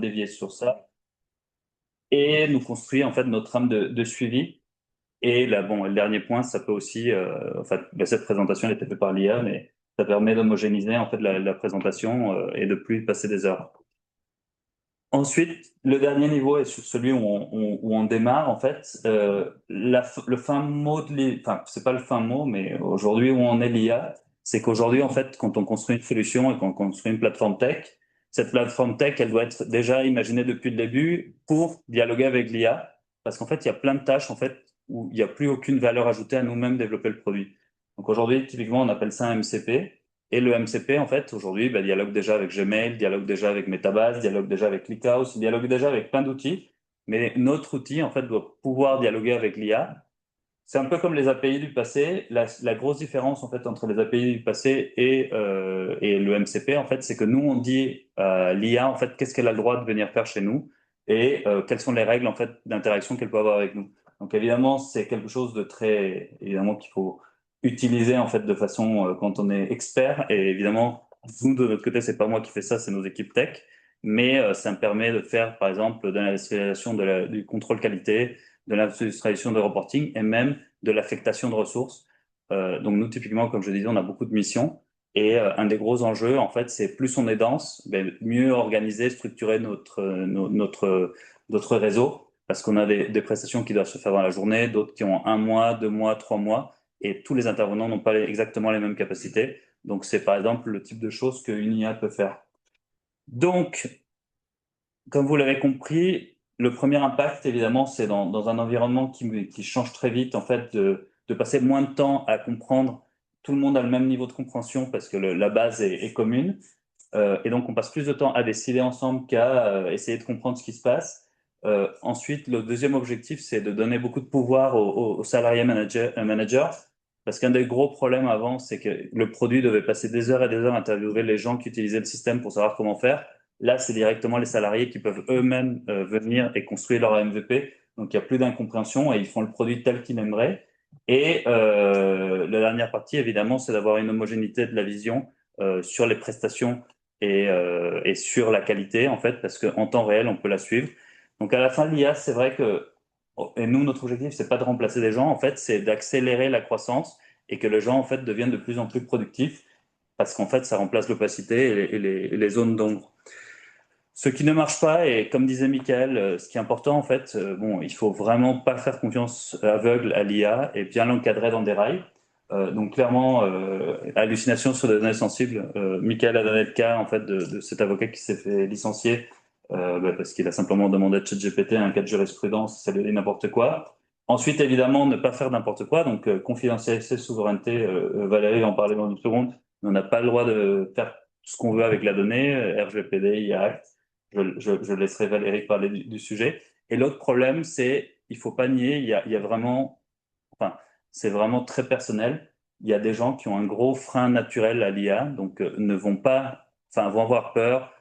dévier sur ça et nous construit en fait notre trame de suivi. Et là, bon, le dernier point, ça peut aussi, cette présentation elle était faite par l'IA, mais ça permet d'homogénéiser en fait la présentation et de plus passer des heures. Ensuite, le dernier niveau est sur celui où on démarre en fait. Le fin mot enfin, c'est pas le fin mot, mais aujourd'hui où on est l'IA, c'est qu'aujourd'hui en fait, quand on construit une solution et qu'on construit une plateforme tech, cette plateforme tech, elle doit être déjà imaginée depuis le début pour dialoguer avec l'IA, parce qu'en fait, il y a plein de tâches en fait où il n'y a plus aucune valeur ajoutée à nous-mêmes développer le produit. Donc aujourd'hui, typiquement, on appelle ça un MCP. Et le MCP, en fait, aujourd'hui, dialogue déjà avec Gmail, dialogue déjà avec Metabase, dialogue déjà avec ClickHouse, dialogue déjà avec plein d'outils. Mais notre outil, en fait, doit pouvoir dialoguer avec l'IA. C'est un peu comme les API du passé. La grosse différence, en fait, entre les API du passé et le MCP, en fait, c'est que nous, on dit à l'IA, en fait, qu'est-ce qu'elle a le droit de venir faire chez nous et quelles sont les règles, en fait, d'interaction qu'elle peut avoir avec nous. Donc, évidemment, c'est quelque chose de très, évidemment, qu'il faut utiliser, en fait, de façon, quand on est expert. Et évidemment, nous, de notre côté, c'est pas moi qui fais ça, c'est nos équipes tech. Mais ça me permet de faire, par exemple, de l'installation du contrôle qualité, de l'industrialisation de reporting et même de l'affectation de ressources. Donc nous, typiquement, comme je disais, on a beaucoup de missions et un des gros enjeux, en fait, c'est plus on est dense, mieux organiser, structurer notre réseau parce qu'on a des prestations qui doivent se faire dans la journée, d'autres qui ont 1 mois, 2 mois, 3 mois et tous les intervenants n'ont pas exactement les mêmes capacités. Donc c'est par exemple le type de choses qu'une IA peut faire. Donc, comme vous l'avez compris, le premier impact, évidemment, c'est dans un environnement qui change très vite, en fait, de passer moins de temps à comprendre. Tout le monde a le même niveau de compréhension parce que la base est commune. Et donc, on passe plus de temps à décider ensemble qu'à essayer de comprendre ce qui se passe. Ensuite, le deuxième objectif, c'est de donner beaucoup de pouvoir aux salariés managers. Parce qu'un des gros problèmes avant, c'est que le produit devait passer des heures et des heures à interviewer les gens qui utilisaient le système pour savoir comment faire. Là, c'est directement les salariés qui peuvent eux-mêmes venir et construire leur MVP. Donc, il n'y a plus d'incompréhension et ils font le produit tel qu'ils aimeraient. Et la dernière partie, évidemment, c'est d'avoir une homogénéité de la vision sur les prestations et sur la qualité, en fait, parce qu'en temps réel, on peut la suivre. Donc, à la fin de l'IA, c'est vrai que, et nous, notre objectif, c'est pas de remplacer des gens, en fait, c'est d'accélérer la croissance et que les gens, en fait, deviennent de plus en plus productifs parce qu'en fait, ça remplace l'opacité et les zones d'ombre. Ce qui ne marche pas, et comme disait Michael, ce qui est important, en fait, bon, il faut vraiment pas faire confiance aveugle à l'IA et bien l'encadrer dans des rails. Donc clairement, hallucination sur des données sensibles. Michael a donné le cas en fait de cet avocat qui s'est fait licencier parce qu'il a simplement demandé à ChatGPT un cas de jurisprudence, ça lui a dit n'importe quoi. Ensuite, évidemment, ne pas faire n'importe quoi. Donc confidentialité, souveraineté. Valérie en parlait dans une seconde. On n'a pas le droit de faire ce qu'on veut avec la donnée. RGPD, IA. Je laisserai Valérie parler du sujet. Et l'autre problème, c'est, il faut pas nier, il y a vraiment, enfin, c'est vraiment très personnel. Il y a des gens qui ont un gros frein naturel à l'IA, donc ne vont pas, enfin, vont avoir peur.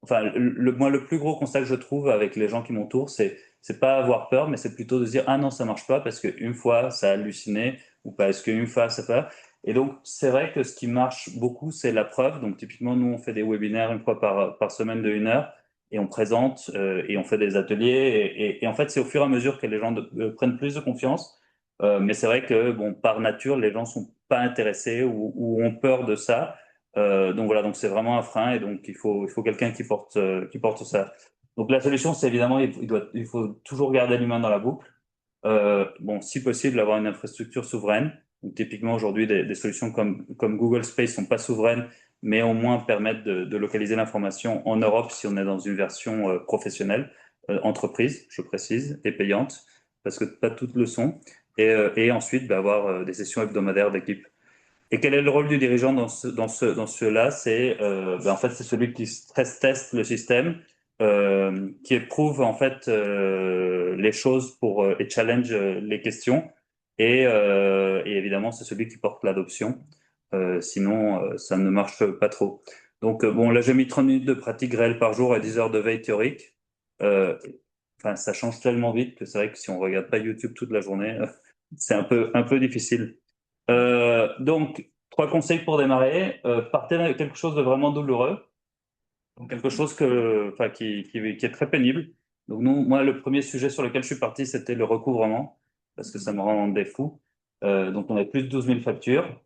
Enfin, moi, le plus gros constat que je trouve avec les gens qui m'entourent, c'est pas avoir peur, mais c'est plutôt de se dire, ah non, ça marche pas parce qu'une fois, ça a halluciné, ou parce qu'une fois, ça fait. Et donc, c'est vrai que ce qui marche beaucoup, c'est la preuve. Donc, typiquement, nous, on fait des webinaires une fois par semaine de 1 heure, et on présente, et on fait des ateliers. Et en fait, c'est au fur et à mesure que les gens prennent plus de confiance. Mais c'est vrai que, bon, par nature, les gens sont pas intéressés ou ont peur de ça. Donc voilà, donc c'est vraiment un frein et donc il faut quelqu'un qui porte ça. Donc la solution, c'est évidemment, il faut toujours garder l'humain dans la boucle. Bon, si possible, avoir une infrastructure souveraine. Donc, typiquement, aujourd'hui, des solutions comme Google Space sont pas souveraines, mais au moins permettent de localiser l'information en Europe si on est dans une version professionnelle, entreprise, je précise, et payante, parce que pas toutes le sont. Et ensuite, avoir des sessions hebdomadaires d'équipe. Et quel est le rôle du dirigeant dans cela? C'est en fait c'est celui qui stress teste le système, qui éprouve en fait les choses et challenge les questions, et évidemment c'est celui qui porte l'adoption. Sinon ça ne marche pas trop. Donc bon, là j'ai mis 30 minutes de pratique réelle par jour et 10 heures de veille théorique. Euh, Enfin, ça change tellement vite que c'est vrai que si on regarde pas YouTube toute la journée, c'est un peu difficile. Donc, 3 conseils pour démarrer. Partez avec quelque chose de vraiment douloureux. Donc quelque chose qui est très pénible. Donc moi, le premier sujet sur lequel je suis parti, c'était le recouvrement, parce que ça me rendait fou. Donc on a plus de 12 000 factures.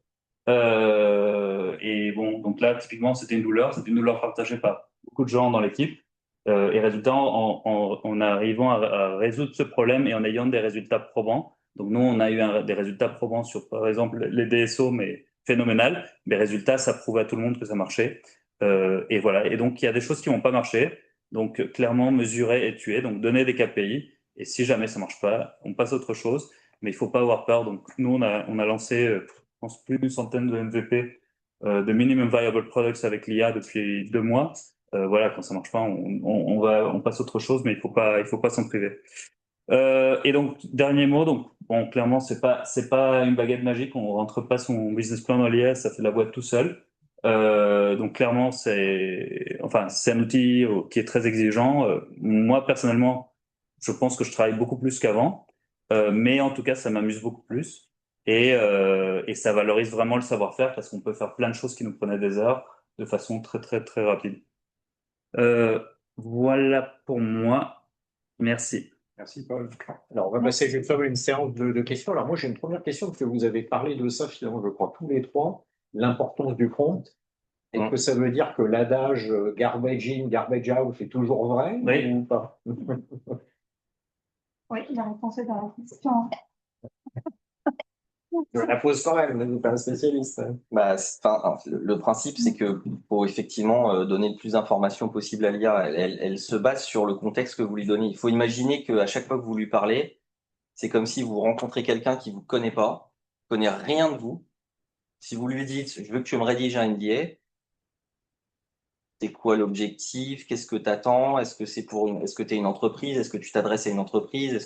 Et bon, donc là, typiquement, c'était une douleur partagée par beaucoup de gens dans l'équipe. Et résultat, en arrivant à résoudre ce problème et en ayant des résultats probants. Donc nous, on a eu des résultats probants sur, par exemple, les DSO, mais phénoménal. Les résultats, ça prouvait à tout le monde que ça marchait. Et voilà. Et donc, il y a des choses qui vont pas marcher. Donc, clairement, mesurer et tuer. Donc, donner des KPI. Et si jamais ça marche pas, on passe à autre chose. Mais il faut pas avoir peur. Donc, nous, on a lancé, je pense, plus d'une centaine de MVP, de Minimum Viable Products avec l'IA depuis 2 mois. Voilà, quand ça marche pas, on passe à autre chose, mais il faut pas s'en priver. Et donc, dernier mot, donc, bon, clairement, c'est pas une baguette magique, on rentre pas son business plan dans l'IA, ça fait la boîte tout seul. Donc, clairement, c'est un outil qui est très exigeant. Moi, personnellement, je pense que je travaille beaucoup plus qu'avant, mais en tout cas, ça m'amuse beaucoup plus et ça valorise vraiment le savoir-faire parce qu'on peut faire plein de choses qui nous prenaient des heures de façon très, très, très rapide. Euh, voilà pour moi. Merci. Merci, Paul. Alors, on va passer justement à une séance de questions. Alors, moi, j'ai une première question, parce que vous avez parlé de ça, finalement, je crois, tous les trois, l'importance du front. Est-ce que ça veut dire que l'adage garbage in, garbage out est toujours vrai Oui. ou pas? Oui, la réponse est dans la question. Je la pose quand même, vous n'êtes pas un spécialiste. Bah, enfin, le principe, c'est que pour effectivement donner le plus d'informations possible à l'IA, elle se base sur le contexte que vous lui donnez. Il faut imaginer qu'à chaque fois que vous lui parlez, c'est comme si vous rencontrez quelqu'un qui vous connaît pas, connaît rien de vous. Si vous lui dites, je veux que tu me rédiges un NDA, c'est quoi l'objectif? Qu'est-ce que tu attends? Est-ce que tu es une entreprise? Est-ce que tu t'adresses à une entreprise?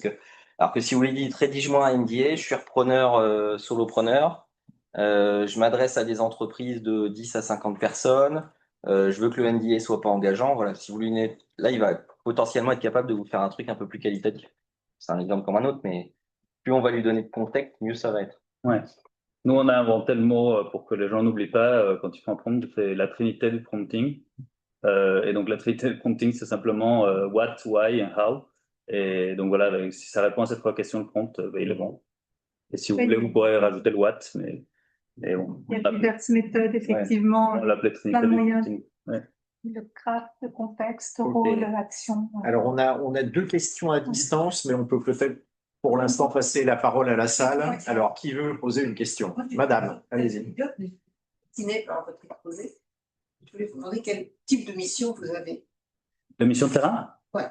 Alors que si vous lui dites, rédige-moi un NDA, je suis repreneur, solopreneur, je m'adresse à des entreprises de 10 à 50 personnes, je veux que le NDA soit pas engageant. Voilà, si vous lui là, il va potentiellement être capable de vous faire un truc un peu plus qualitatif. C'est un exemple comme un autre, mais plus on va lui donner de contexte, mieux ça va être. Ouais. Nous, on a inventé le mot pour que les gens n'oublient pas quand ils font un prompt, c'est la trinité du prompting. Et donc, la trinité du prompting, c'est simplement what, why and how. Et donc, voilà, si ça répond à ces 3 questions, le prompt, ben, il est bon. Et si vous voulez, vous pourrez rajouter le what, mais bon, Il y a diverses méthodes, effectivement. on l'appelait trinité plein de du moyens. prompting. Ouais. Le craft, le contexte, Ok. rôle, action. Alors, on a deux questions à distance, mais on peut peut-être pour l'instant passer la parole à la salle. Alors, qui veut poser une question? Madame, allez-y. Par votre exposé. Je voulais vous demander quel type de mission vous avez. De mission de terrain? Ouais.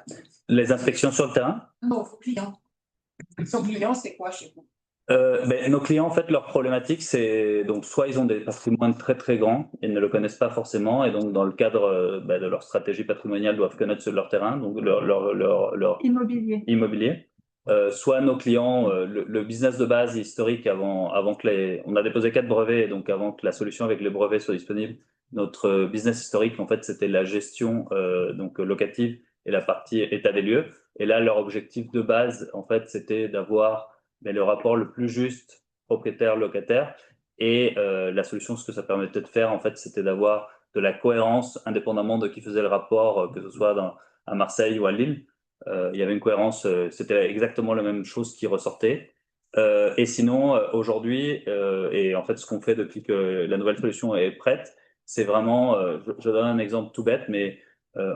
Les inspections sur le terrain? Non, vos clients. Vos clients, c'est quoi chez vous? Nos clients, en fait, leur problématique, c'est donc soit ils ont des patrimoines très très grands et ne le connaissent pas forcément, et donc dans le cadre de leur stratégie patrimoniale, doivent connaître leur terrain, donc leur immobilier. Soit nos clients, le business de base historique avant que on a déposé 4 brevets, et donc avant que la solution avec les brevets soit disponible, notre business historique, en fait, c'était la gestion donc locative et la partie état des lieux. Et là, leur objectif de base, en fait, c'était d'avoir le rapport le plus juste propriétaire-locataire. Et la solution, ce que ça permettait de faire, en fait, c'était d'avoir de la cohérence, indépendamment de qui faisait le rapport, que ce soit à Marseille ou à Lille. Il y avait une cohérence, c'était exactement la même chose qui ressortait. Et sinon, aujourd'hui, et en fait, ce qu'on fait depuis que la nouvelle solution est prête, c'est vraiment, je donne un exemple tout bête, mais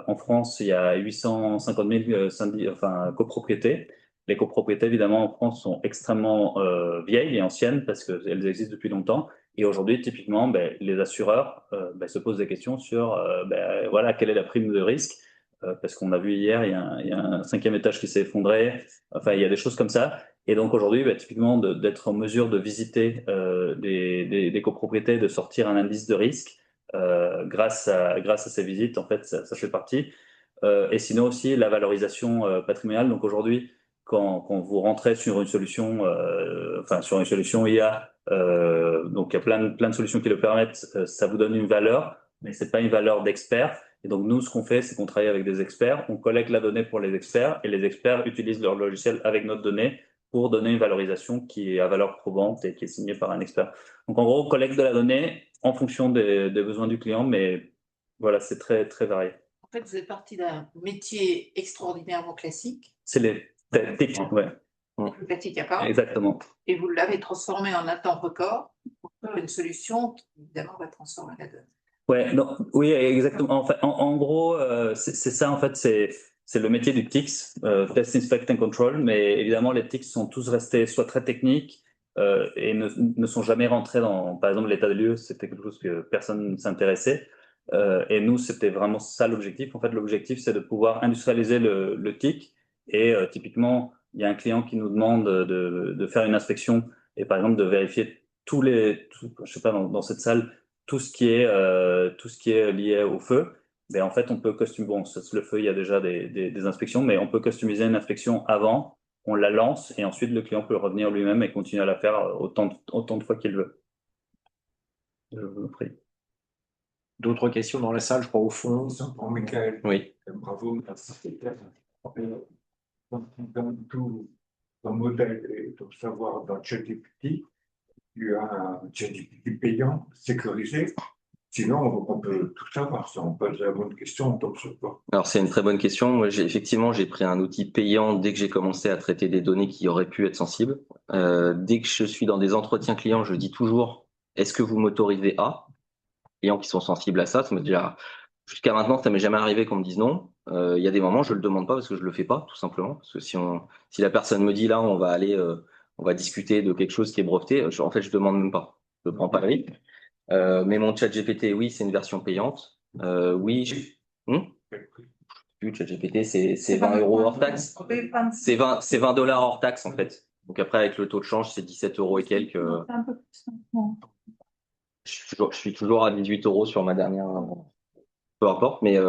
en France, il y a 850 000 copropriétés. Les copropriétés, évidemment, en France, sont extrêmement vieilles et anciennes parce qu'elles existent depuis longtemps. Et aujourd'hui, typiquement, les assureurs se posent des questions sur voilà, quelle est la prime de risque, parce qu'on a vu hier, il y a un 5e étage qui s'est effondré. Enfin, il y a des choses comme ça. Et donc aujourd'hui, typiquement, d'être en mesure de visiter des copropriétés, de sortir un indice de risque grâce à ces visites, en fait, ça fait partie. Et sinon aussi, la valorisation patrimoniale. Donc aujourd'hui, quand vous rentrez sur une solution, sur une solution IA, donc il y a plein de solutions qui le permettent, ça vous donne une valeur, mais c'est pas une valeur d'expert. Et donc nous, ce qu'on fait, c'est qu'on travaille avec des experts, on collecte la donnée pour les experts, et les experts utilisent leur logiciel avec notre donnée pour donner une valorisation qui est à valeur probante et qui est signée par un expert. Donc en gros, on collecte de la donnée en fonction des besoins du client, mais voilà, c'est très, très varié. En fait, vous êtes parti d'un métier extraordinairement classique, C'est les tics, ouais, le classique à part, exactement. et vous l'avez transformé en un temps record pour faire une solution qui, évidemment, va transformer la donne. Ouais, non, oui, exactement. En fait, en gros, c'est ça, en fait, c'est le métier du TICS, Test, Inspect and Control, mais évidemment, les TICS sont tous restés soit très techniques et ne sont jamais rentrés dans, par exemple, l'état des lieux, c'était quelque chose que personne ne s'intéressait. Et nous, c'était vraiment ça l'objectif. En fait, l'objectif, c'est de pouvoir industrialiser le TIC. Et typiquement, il y a un client qui nous demande de faire une inspection et, par exemple, de vérifier je sais pas, dans cette salle, tout ce qui est lié au feu, ben en fait on peut customiser. Bon, le feu, il y a déjà des inspections, mais on peut customiser une inspection avant, on la lance et ensuite le client peut revenir lui-même et continuer à la faire autant de fois qu'il veut. Je vous en prie. D'autres questions dans la salle, je crois, au fond. Pour Michael, Oui. bravo, merci. Dans tout ton modèle et ton savoir dans ChatGPT, tu as un ChatGPT payant, sécurisé. Sinon, on peut tout savoir. Si on pose la bonne question, on tombe sur toi. Alors c'est une très bonne question. Moi, effectivement, j'ai pris un outil payant dès que j'ai commencé à traiter des données qui auraient pu être sensibles. Dès que je suis dans des entretiens clients, je dis toujours, est-ce que vous m'autorisez à? Clients qui sont sensibles à ça, jusqu'à maintenant, ça m'est jamais arrivé qu'on me dise non. Il y a des moments, je le demande pas parce que je le fais pas, tout simplement. Parce que si la personne me dit là, on va discuter de quelque chose qui est breveté, en fait, je demande même pas. Je prends pas le risque. Mais mon chat GPT, oui, c'est une version payante. Oui, plus ChatGPT, c'est 20 euros hors taxe. C'est 20 dollars hors taxe, en fait. Donc après, avec le taux de change, c'est 17 euros et quelques. Un peu plus maintenant. Je suis toujours à 18 euros sur ma dernière. Peu importe, mais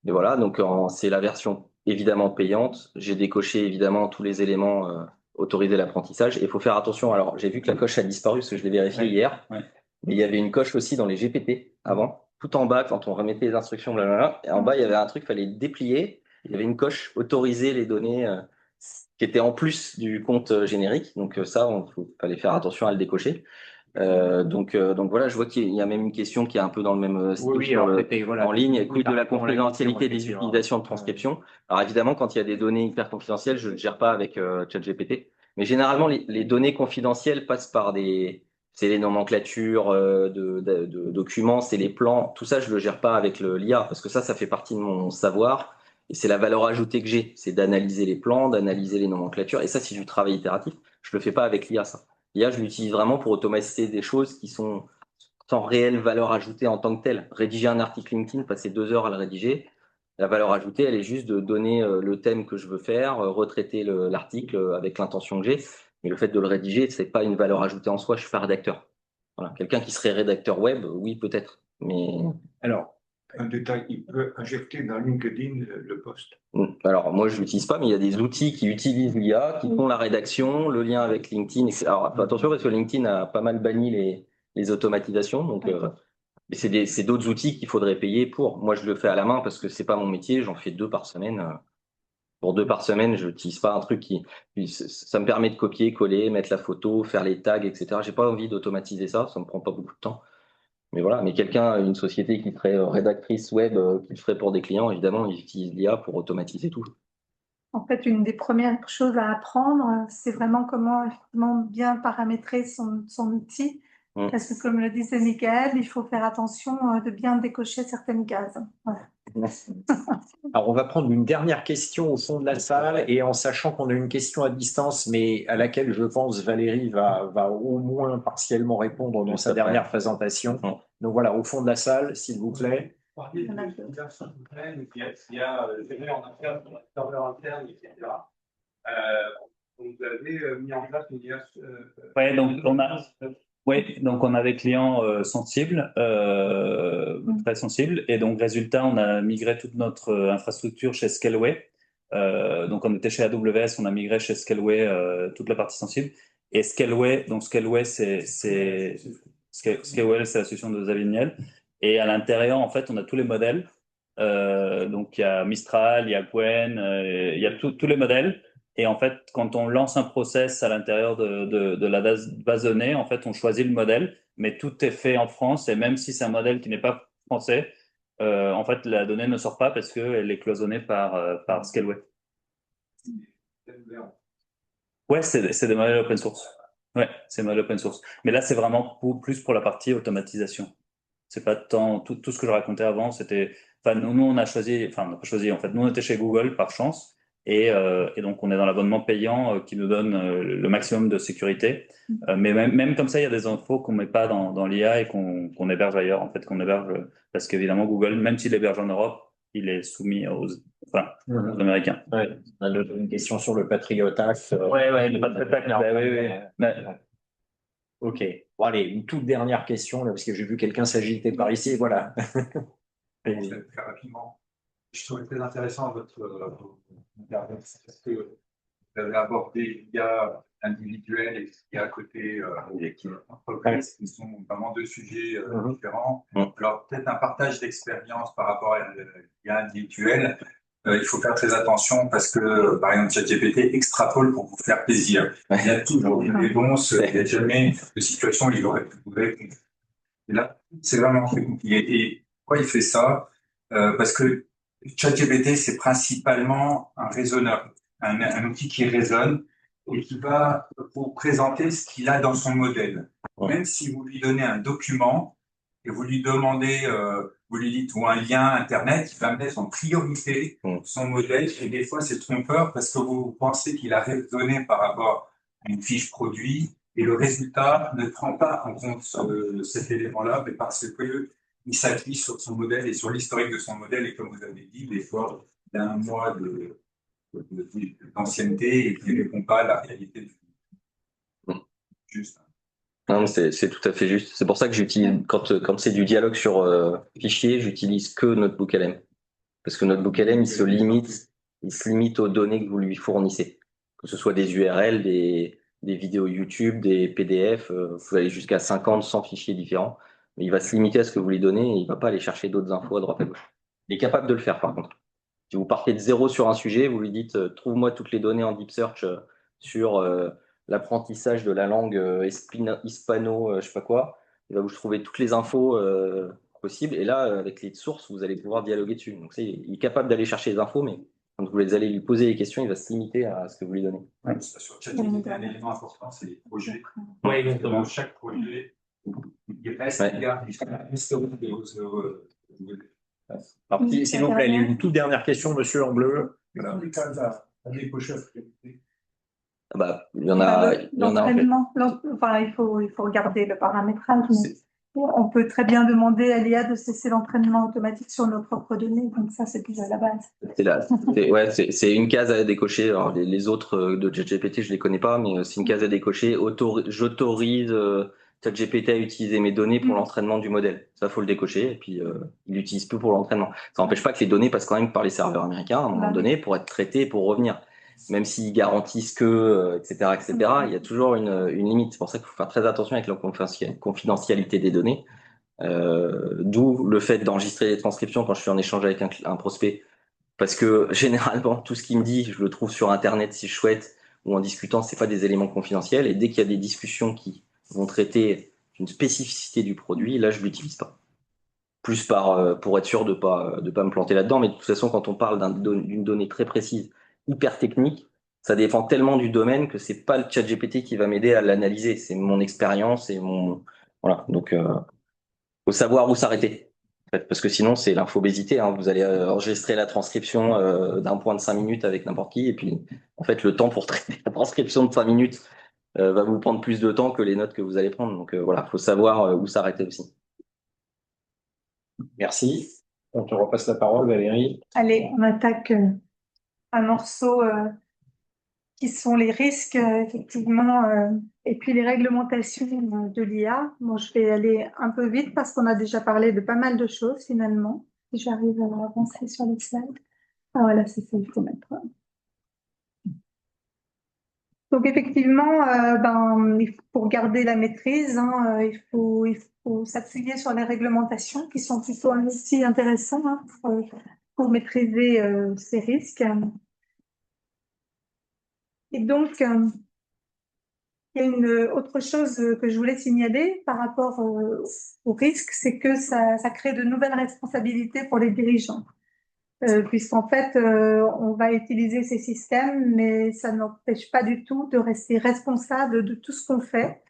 voilà. Donc c'est la version évidemment payante. J'ai décoché évidemment tous les éléments autorisés l'apprentissage. Et il faut faire attention. Alors j'ai vu que la coche a disparu parce que je l'ai vérifié hier. Ouais. Mais il y avait une coche aussi dans les GPT avant. Tout en bas, quand on remettait les instructions, blablabla. Et en bas, il y avait un truc, il fallait déplier. Il y avait une coche autoriser les données qui étaient en plus du compte générique. Donc ça, fallait faire attention à le décocher. Donc voilà, je vois qu'il y a même une question qui est un peu dans le même style Oui, sur alors c'était, voilà, en ligne. Quid de la dans la confidentialité des question, utilisations de transcription? Alors évidemment, quand il y a des données hyper confidentielles, je ne gère pas avec ChatGPT. Mais généralement, les données confidentielles passent par c'est les nomenclatures de documents, c'est les plans. Tout ça, je le gère pas avec l'IA parce que ça fait partie de mon savoir et c'est la valeur ajoutée que j'ai. C'est d'analyser les plans, d'analyser les nomenclatures. Et ça, c'est du travail itératif. Je le fais pas avec l'IA, ça. L'IA, je l'utilise vraiment pour automatiser des choses qui sont sans réelle valeur ajoutée en tant que telle. Rédiger un article LinkedIn, passer 2 heures à le rédiger, la valeur ajoutée, elle est juste de donner le thème que je veux faire, retraiter l'article avec l'intention que j'ai. Mais le fait de le rédiger, c'est pas une valeur ajoutée en soi. Je suis pas rédacteur. Voilà. Quelqu'un qui serait rédacteur web, oui, peut-être. Mais Alors, Un détail, il peut injecter dans LinkedIn le post. alors moi je l'utilise pas, mais il y a des outils qui utilisent l'IA, qui font la rédaction, le lien avec LinkedIn, etc. Alors attention parce que LinkedIn a pas mal banni les automatisations, donc mais c'est d'autres outils qu'il faudrait payer pour. Moi je le fais à la main parce que c'est pas mon métier, j'en fais 2 par semaine. Pour 2 par semaine, je n'utilise pas un truc ça me permet de copier, coller, mettre la photo, faire les tags, etc. J'ai pas envie d'automatiser ça, ça me prend pas beaucoup de temps. Mais voilà, mais une société qui serait rédactrice web, qui le ferait pour des clients, évidemment, ils utilisent l'IA pour automatiser tout. En fait, une des premières choses à apprendre, c'est vraiment comment effectivement bien paramétrer son outil. Mm. Parce que comme le disait Michael, il faut faire attention de bien décocher certaines cases. Voilà. Alors, on va prendre une dernière question au fond de la salle et en sachant qu'on a une question à distance, mais à laquelle je pense Valérie va au moins partiellement répondre dans Juste sa après. dernière présentation. Mm. Donc voilà, au fond de la salle, s'il vous plaît. Parler de l'utilisation souterraine qui a géré en interne, sur la serveur interne, etc. Vous avez mis en place une IA. Ouais, donc on a des clients sensibles, très sensibles, et donc résultat, on a migré toute notre infrastructure chez Scaleway. Donc on était chez AWS, on a migré chez Scaleway toute la partie sensible. Et Scaleway, Scaleway, c'est la solution de Xavier Niel. Et à l'intérieur, en fait, on a tous les modèles. Donc il y a Mistral, il y a Gwen, il y a tous les modèles. Et en fait, quand on lance un process à l'intérieur de la base de données, en fait, on choisit le modèle, mais tout est fait en France. Et même si c'est un modèle qui n'est pas français, En fait, la donnée ne sort pas parce qu'elle est cloisonnée par Scaleway. Ouais, c'est des modèles open source. Ouais, c'est des modèles open source. Mais là, c'est vraiment plus pour la partie automatisation. C'est pas tant tout ce que je racontais avant, c'était. Enfin, nous, on a choisi, enfin, on n'a pas choisi, en fait. Nous, on était chez Google par chance. Et donc, on est dans l'abonnement payant qui nous donne le maximum de sécurité. Mais même comme ça, il y a des infos qu'on met pas dans l'IA et qu'on héberge ailleurs, en fait, qu'on héberge. Parce qu'évidemment, Google, même s'il héberge en Europe, il est soumis aux Américains. Ouais. On a une question sur le Patriot Act. Ouais, le Patriot Act, oui. Ok. Bon, allez, une toute dernière question, là, parce que j'ai vu quelqu'un s'agiter par ici. Voilà. Très rapidement. Je trouvais très intéressant votre intervention parce que vous avez abordé l'IA individuelle et l'IA à côté entreprise, qui sont vraiment deux sujets différents. Alors, peut-être un partage d'expérience par rapport à l'IA individuelle. Il faut faire très attention parce que, par exemple, ChatGPT extrapole pour vous faire plaisir. Il y a toujours des réponses, il n'y a jamais de situation où il aurait pu vous répondre. Et là, c'est vraiment très compliqué. Et pourquoi il fait ça? Parce que ChatGPT, c'est principalement un raisonneur, un outil qui raisonne et qui va vous présenter ce qu'il a dans son modèle. Même si vous lui donnez un document et vous lui demandez, vous lui dites ou un lien Internet, il va mettre en priorité son modèle. Et des fois, c'est trompeur parce que vous pensez qu'il a raisonné par rapport à une fiche produit et le résultat ne prend pas en compte cet élément-là, mais parce que il s'appuie sur son modèle et sur l'historique de son modèle. Et comme vous avez dit, des fois, il a un mois d'ancienneté et qui ne répond pas à la réalité du juste. Non, c'est tout à fait juste. C'est pour ça que j'utilise, quand c'est du dialogue sur fichier, j'utilise que NotebookLM. Parce que NotebookLM, il se limite aux données que vous lui fournissez. Que ce soit des URL, des vidéos YouTube, des PDF, vous pouvez aller jusqu'à 50, 100 fichiers différents. Mais il va se limiter à ce que vous lui donnez et il va pas aller chercher d'autres infos à droite à gauche. Il est capable de le faire, par contre. Si vous partez de zéro sur un sujet, vous lui dites trouve-moi toutes les données en Deep Search sur l'apprentissage de la langue hispano, je sais pas quoi. Il va vous trouver toutes les infos possibles. Et là, avec les sources, vous allez pouvoir dialoguer dessus. Donc, il est capable d'aller chercher les infos, mais quand vous allez lui poser des questions, il va se limiter à ce que vous lui donnez. Ouais. Sur ChatGPT, un élément important, c'est les projets. Oui, exactement. Dans chaque projet, il reste il garde l'historique de vos Alors, s'il vous plaît, une toute dernière question, monsieur en bleu. Dans les cas à décocher. Bah, il y en a en fait. L'entraînement, enfin, il faut regarder le paramétrage, mais on peut très bien demander à l'IA de cesser l'entraînement automatique sur nos propres données, donc ça, c'est déjà la base. C'est une case à décocher. Alors, les autres de ChatGPT, je les connais pas, mais c'est une case à décocher. J'autorise ChatGPT à utiliser mes données pour l'entraînement du modèle. Ça, faut le décocher, et puis il l'utilise plus pour l'entraînement. Ça n'empêche pas que les données passent quand même par les serveurs américains à un moment donné pour être traitées et pour revenir. Même s'ils garantissent que, etc., il y a toujours une limite. C'est pour ça qu'il faut faire très attention avec la confidentialité des données. D'où le fait d'enregistrer les transcriptions quand je suis en échange avec un prospect. Parce que généralement, tout ce qu'il me dit, je le trouve sur Internet si je souhaite, ou en discutant, c'est pas des éléments confidentiels. Et dès qu'il y a des discussions qui vont traiter une spécificité du produit, là, je l'utilise pas. Plus pour être sûr de pas me planter là-dedans. Mais de toute façon, quand on parle d'une donnée très précise, hyper technique, ça dépend tellement du domaine que c'est pas le ChatGPT qui va m'aider à l'analyser. C'est mon expérience et voilà. Donc, faut savoir où s'arrêter. En fait, parce que sinon, c'est l'infobésité. Hein. Vous allez enregistrer la transcription d'un point de 5 minutes avec n'importe qui. Et puis, en fait, le temps pour traiter la transcription de 5 minutes va vous prendre plus de temps que les notes que vous allez prendre. Donc, voilà, faut savoir où s'arrêter aussi. Merci. On te repasse la parole, Valérie. Allez, on attaque un morceau qui sont les risques, effectivement, et puis les réglementations de l'IA. Bon, je vais aller un peu vite parce qu'on a déjà parlé de pas mal de choses, finalement. Si j'arrive à avancer sur les slides. Ah voilà, c'est ça, il faut mettre. Donc, effectivement, pour garder la maîtrise, hein, il faut s'appuyer sur les réglementations qui sont plutôt un outil intéressant hein, pour maîtriser ces risques. Et donc, Il y a une autre chose que je voulais signaler par rapport au risque, c'est que ça crée de nouvelles responsabilités pour les dirigeants. Puisqu'en fait, on va utiliser ces systèmes, mais ça n'empêche pas du tout de rester responsable de tout ce qu'on fait.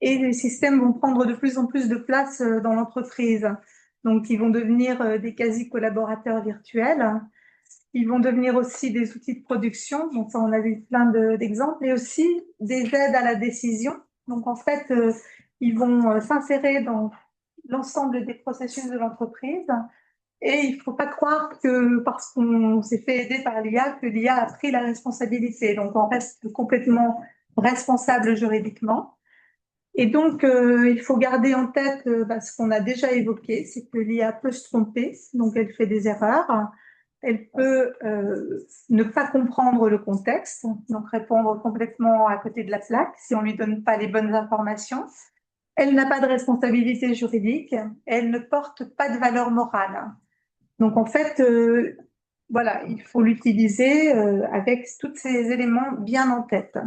Et les systèmes vont prendre de plus en plus de place dans l'entreprise. Donc, ils vont devenir des quasi-collaborateurs virtuels. Ils vont devenir aussi des outils de production. Donc, ça, on a vu plein d'exemples. Et aussi des aides à la décision. Donc, en fait, ils vont s'insérer dans l'ensemble des processus de l'entreprise. Et il ne faut pas croire que parce qu'on s'est fait aider par l'IA, que l'IA a pris la responsabilité. Donc, on reste complètement responsable juridiquement. Et donc, il faut garder en tête ce qu'on a déjà évoqué, c'est que l'IA peut se tromper, donc elle fait des erreurs. Elle peut ne pas comprendre le contexte, donc répondre complètement à côté de la plaque si on lui donne pas les bonnes informations. Elle n'a pas de responsabilité juridique, elle ne porte pas de valeur morale. Donc en fait, voilà, il faut l'utiliser avec tous ces éléments bien en tête.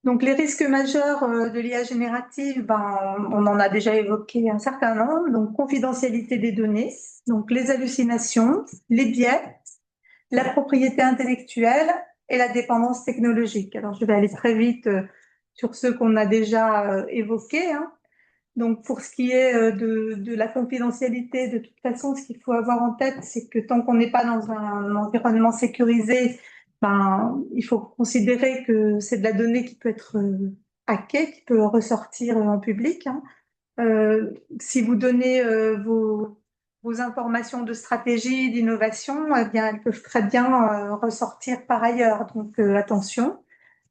Donc les risques majeurs de l'IA générative, on en a déjà évoqué un certain nombre. Donc confidentialité des données, donc les hallucinations, les biais, la propriété intellectuelle et la dépendance technologique. Alors je vais aller très vite sur ceux qu'on a déjà évoqués, hein. Donc, pour ce qui est de la confidentialité, de toute façon, ce qu'il faut avoir en tête, c'est que tant qu'on n'est pas dans un environnement sécurisé, il faut considérer que c'est de la donnée qui peut être hackée, qui peut ressortir en public, hein. Si vous donnez vos informations de stratégie, d'innovation, eh bien, elles peuvent très bien ressortir par ailleurs. Donc, attention.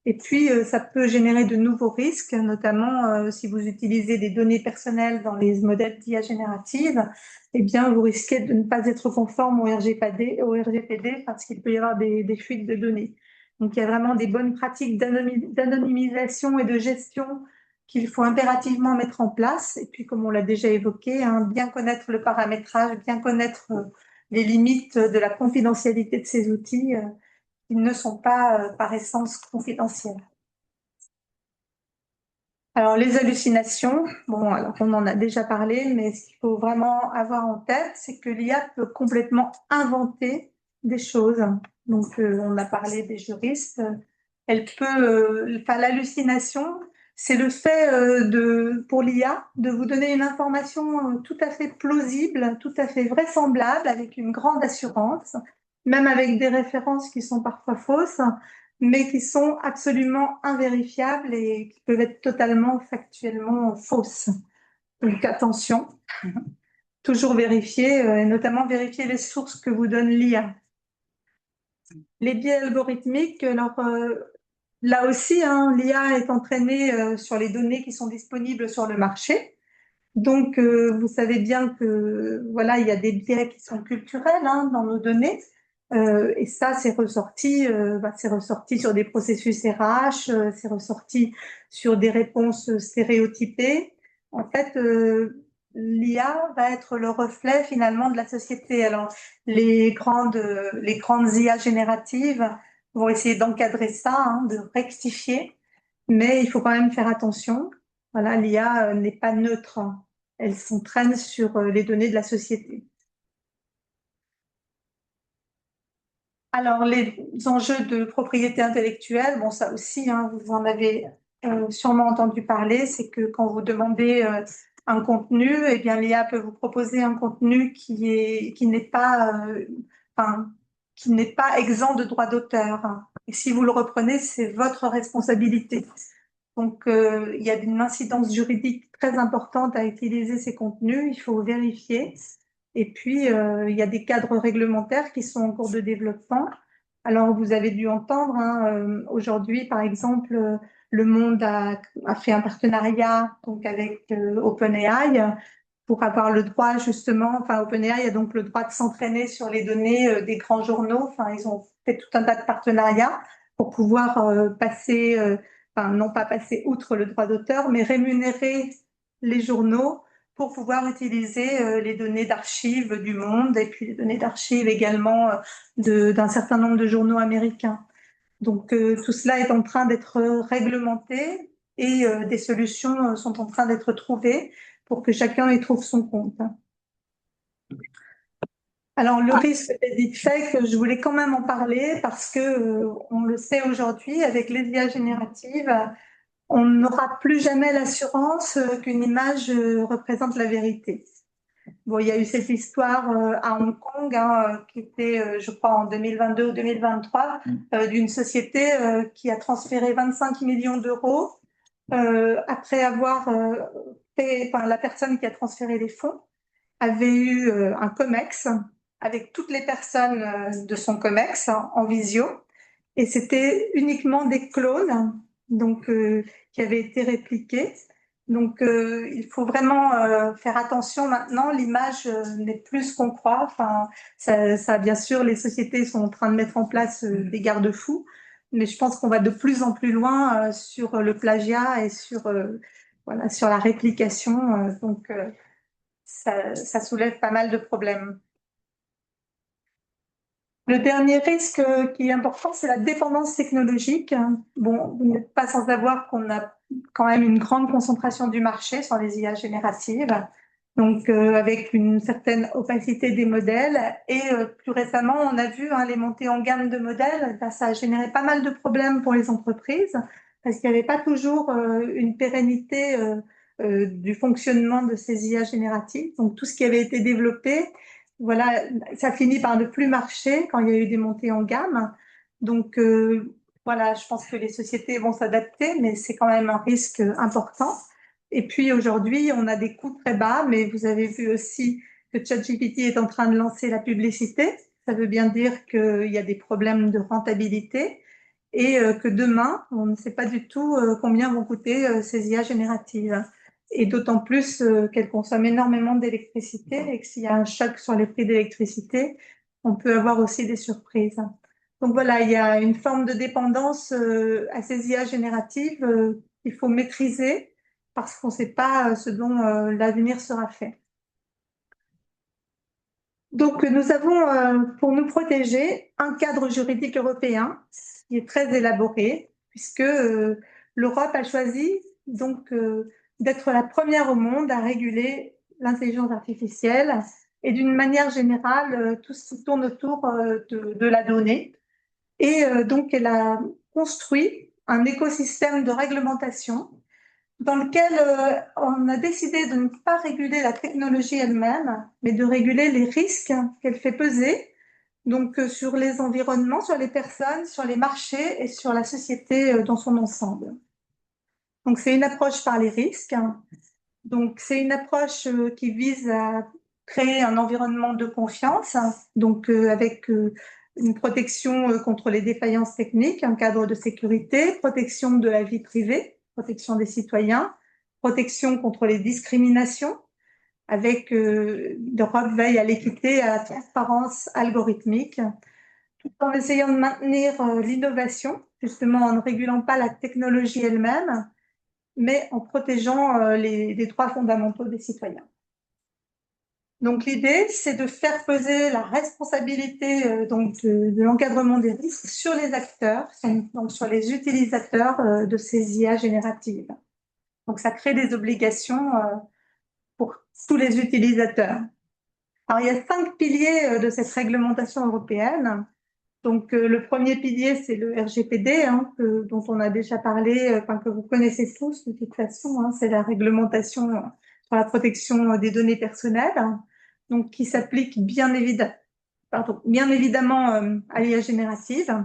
Et puis, ça peut générer de nouveaux risques, notamment si vous utilisez des données personnelles dans les modèles d'IA générative, eh bien, vous risquez de ne pas être conforme au RGPD parce qu'il peut y avoir des fuites de données. Donc, il y a vraiment des bonnes pratiques d'anonymisation et de gestion qu'il faut impérativement mettre en place. Et puis, comme on l'a déjà évoqué, hein, bien connaître le paramétrage, bien connaître les limites de la confidentialité de ces outils. Ils ne sont pas par essence confidentiels. Alors, les hallucinations, bon, alors on en a déjà parlé, mais ce qu'il faut vraiment avoir en tête, c'est que l'IA peut complètement inventer des choses. Donc, on a parlé des juristes. Elle peut, l'hallucination, c'est le fait pour l'IA de vous donner une information tout à fait plausible, tout à fait vraisemblable, avec une grande assurance, même avec des références qui sont parfois fausses, mais qui sont absolument invérifiables et qui peuvent être totalement factuellement fausses. Donc attention, toujours vérifier, et notamment vérifier les sources que vous donne l'IA. Les biais algorithmiques, alors là aussi, hein, l'IA est entraînée sur les données qui sont disponibles sur le marché. Donc, vous savez bien que voilà, il y a des biais qui sont culturels hein, dans nos données. Et ça, c'est ressorti sur des processus RH, c'est ressorti sur des réponses stéréotypées. En fait, l'IA va être le reflet finalement de la société. Alors, les grandes IA génératives vont essayer d'encadrer ça, hein, de rectifier, mais il faut quand même faire attention. Voilà, l'IA n'est pas neutre, hein. Elle s'entraîne sur les données de la société. Alors, les enjeux de propriété intellectuelle, bon, ça aussi, hein, vous en avez sûrement entendu parler, c'est que quand vous demandez un contenu, eh bien, l'IA peut vous proposer un contenu qui n'est pas, qui n'est pas exempt de droit d'auteur, hein. Et si vous le reprenez, c'est votre responsabilité. Donc, il y a une incidence juridique très importante à utiliser ces contenus, il faut vérifier. Et puis, il y a des cadres réglementaires qui sont en cours de développement. Alors, vous avez dû entendre, hein, aujourd'hui, par exemple, Le Monde a fait un partenariat donc, avec OpenAI pour avoir le droit, justement, enfin, OpenAI a donc le droit de s'entraîner sur les données des grands journaux. Enfin, ils ont fait tout un tas de partenariats pour pouvoir passer, non pas passer outre le droit d'auteur, mais rémunérer les journaux pour pouvoir utiliser les données d'archives du monde et puis les données d'archives également d'un certain nombre de journaux américains. Donc tout cela est en train d'être réglementé et des solutions sont en train d'être trouvées pour que chacun y trouve son compte. Alors le risque des deepfakes, je voulais quand même en parler parce que on le sait aujourd'hui avec les IA génératives, on n'aura plus jamais l'assurance qu'une image représente la vérité. Bon, il y a eu cette histoire à Hong Kong, hein, qui était, je crois, en 2022 ou 2023, d'une société qui a transféré 25 millions d'euros après avoir fait, enfin, la personne qui a transféré les fonds avait eu un COMEX avec toutes les personnes de son COMEX en visio, et c'était uniquement des clones, donc qui avaient été répliqués. Donc, il faut vraiment faire attention maintenant. L'image n'est plus ce qu'on croit. Enfin, bien sûr, les sociétés sont en train de mettre en place des garde-fous, mais je pense qu'on va de plus en plus loin sur le plagiat et sur, voilà, sur la réplication. Donc, ça soulève pas mal de problèmes. Le dernier risque qui est important, c'est la dépendance technologique. Bon, vous n'êtes pas sans savoir qu'on a quand même une grande concentration du marché sur les IA génératives, donc avec une certaine opacité des modèles. Et plus récemment, on a vu les montées en gamme de modèles. Ben, ça a généré pas mal de problèmes pour les entreprises parce qu'il n'y avait pas toujours une pérennité du fonctionnement de ces IA génératives. Donc tout ce qui avait été développé, voilà, ça finit par ne plus marcher quand il y a eu des montées en gamme. Donc, voilà, je pense que les sociétés vont s'adapter, mais c'est quand même un risque important. Et puis aujourd'hui, on a des coûts très bas, mais vous avez vu aussi que ChatGPT est en train de lancer la publicité. Ça veut bien dire qu'il y a des problèmes de rentabilité et que demain, on ne sait pas du tout combien vont coûter ces IA génératives. Et d'autant plus qu'elles consomment énormément d'électricité et que s'il y a un choc sur les prix d'électricité, on peut avoir aussi des surprises. Donc voilà, il y a une forme de dépendance à ces IA génératives qu'il faut maîtriser parce qu'on ne sait pas ce dont l'avenir sera fait. Donc nous avons pour nous protéger un cadre juridique européen qui est très élaboré puisque l'Europe a choisi donc d'être la première au monde à réguler l'intelligence artificielle et d'une manière générale tout ce qui tourne autour de la donnée. Et donc elle a construit un écosystème de réglementation dans lequel on a décidé de ne pas réguler la technologie elle-même, mais de réguler les risques qu'elle fait peser, donc sur les environnements, sur les personnes, sur les marchés et sur la société dans son ensemble. Donc c'est une approche par les risques. Donc c'est une approche qui vise à créer un environnement de confiance, donc avec une protection contre les défaillances techniques, un cadre de sécurité, protection de la vie privée, protection des citoyens, protection contre les discriminations, avec l'Europe veille à l'équité et à la transparence algorithmique, tout en essayant de maintenir l'innovation, justement en ne régulant pas la technologie elle-même, mais en protégeant les droits fondamentaux des citoyens. Donc l'idée, c'est de faire peser la responsabilité donc de l'encadrement des risques sur les acteurs, donc sur les utilisateurs de ces IA génératives. Donc ça crée des obligations pour tous les utilisateurs. Alors il y a 5 piliers de cette réglementation européenne. Donc le premier pilier, c'est le RGPD, dont on a déjà parlé, que vous connaissez tous de toute façon. C'est la réglementation sur la protection des données personnelles, donc qui s'applique bien évidemment à l'IA générative.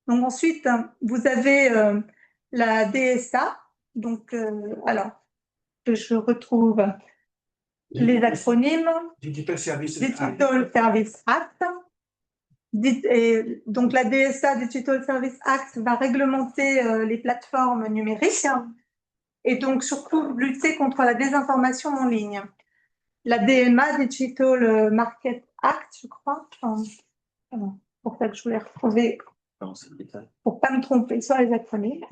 Donc ensuite, vous avez la DSA. Donc alors que je retrouve les acronymes. Digital Services Digital Service Act. Et donc la DSA, Digital Service Act, va réglementer les plateformes numériques et donc surtout lutter contre la désinformation en ligne. La DMA, Digital Market Act, je crois. Pour ça que je voulais retrouver, pour pas me tromper sur les acronymes.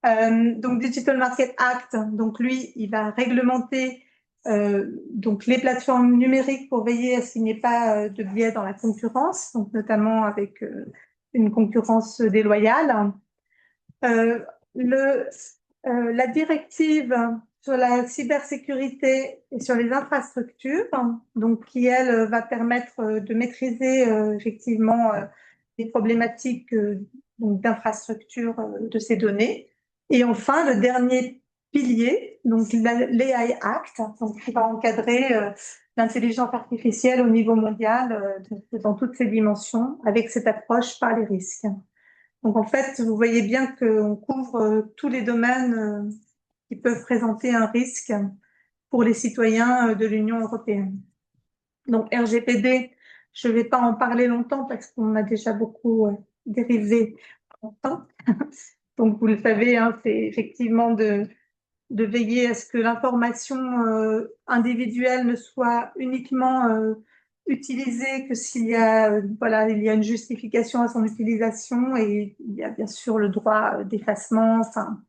Donc Digital Market Act, donc lui, il va réglementer donc les plateformes numériques pour veiller à ce qu'il n'y ait pas de biais dans la concurrence, donc notamment avec une concurrence déloyale. La directive sur la cybersécurité et sur les infrastructures, donc qui elle va permettre de maîtriser effectivement les problématiques donc d'infrastructure de ces données. Et enfin, le dernier pilier, donc l'AI Act, donc qui va encadrer l'intelligence artificielle au niveau mondial dans toutes ses dimensions, avec cette approche par les risques. Donc en fait, vous voyez bien qu'on couvre tous les domaines qui peuvent présenter un risque pour les citoyens de l'Union européenne. Donc RGPD, je ne vais pas en parler longtemps parce qu'on a déjà beaucoup dérivé longtemps. Donc vous le savez, hein, c'est effectivement de veiller à ce que l'information individuelle ne soit uniquement utilisée que s'il y a, voilà, il y a une justification à son utilisation, et il y a bien sûr le droit d'effacement, enfin,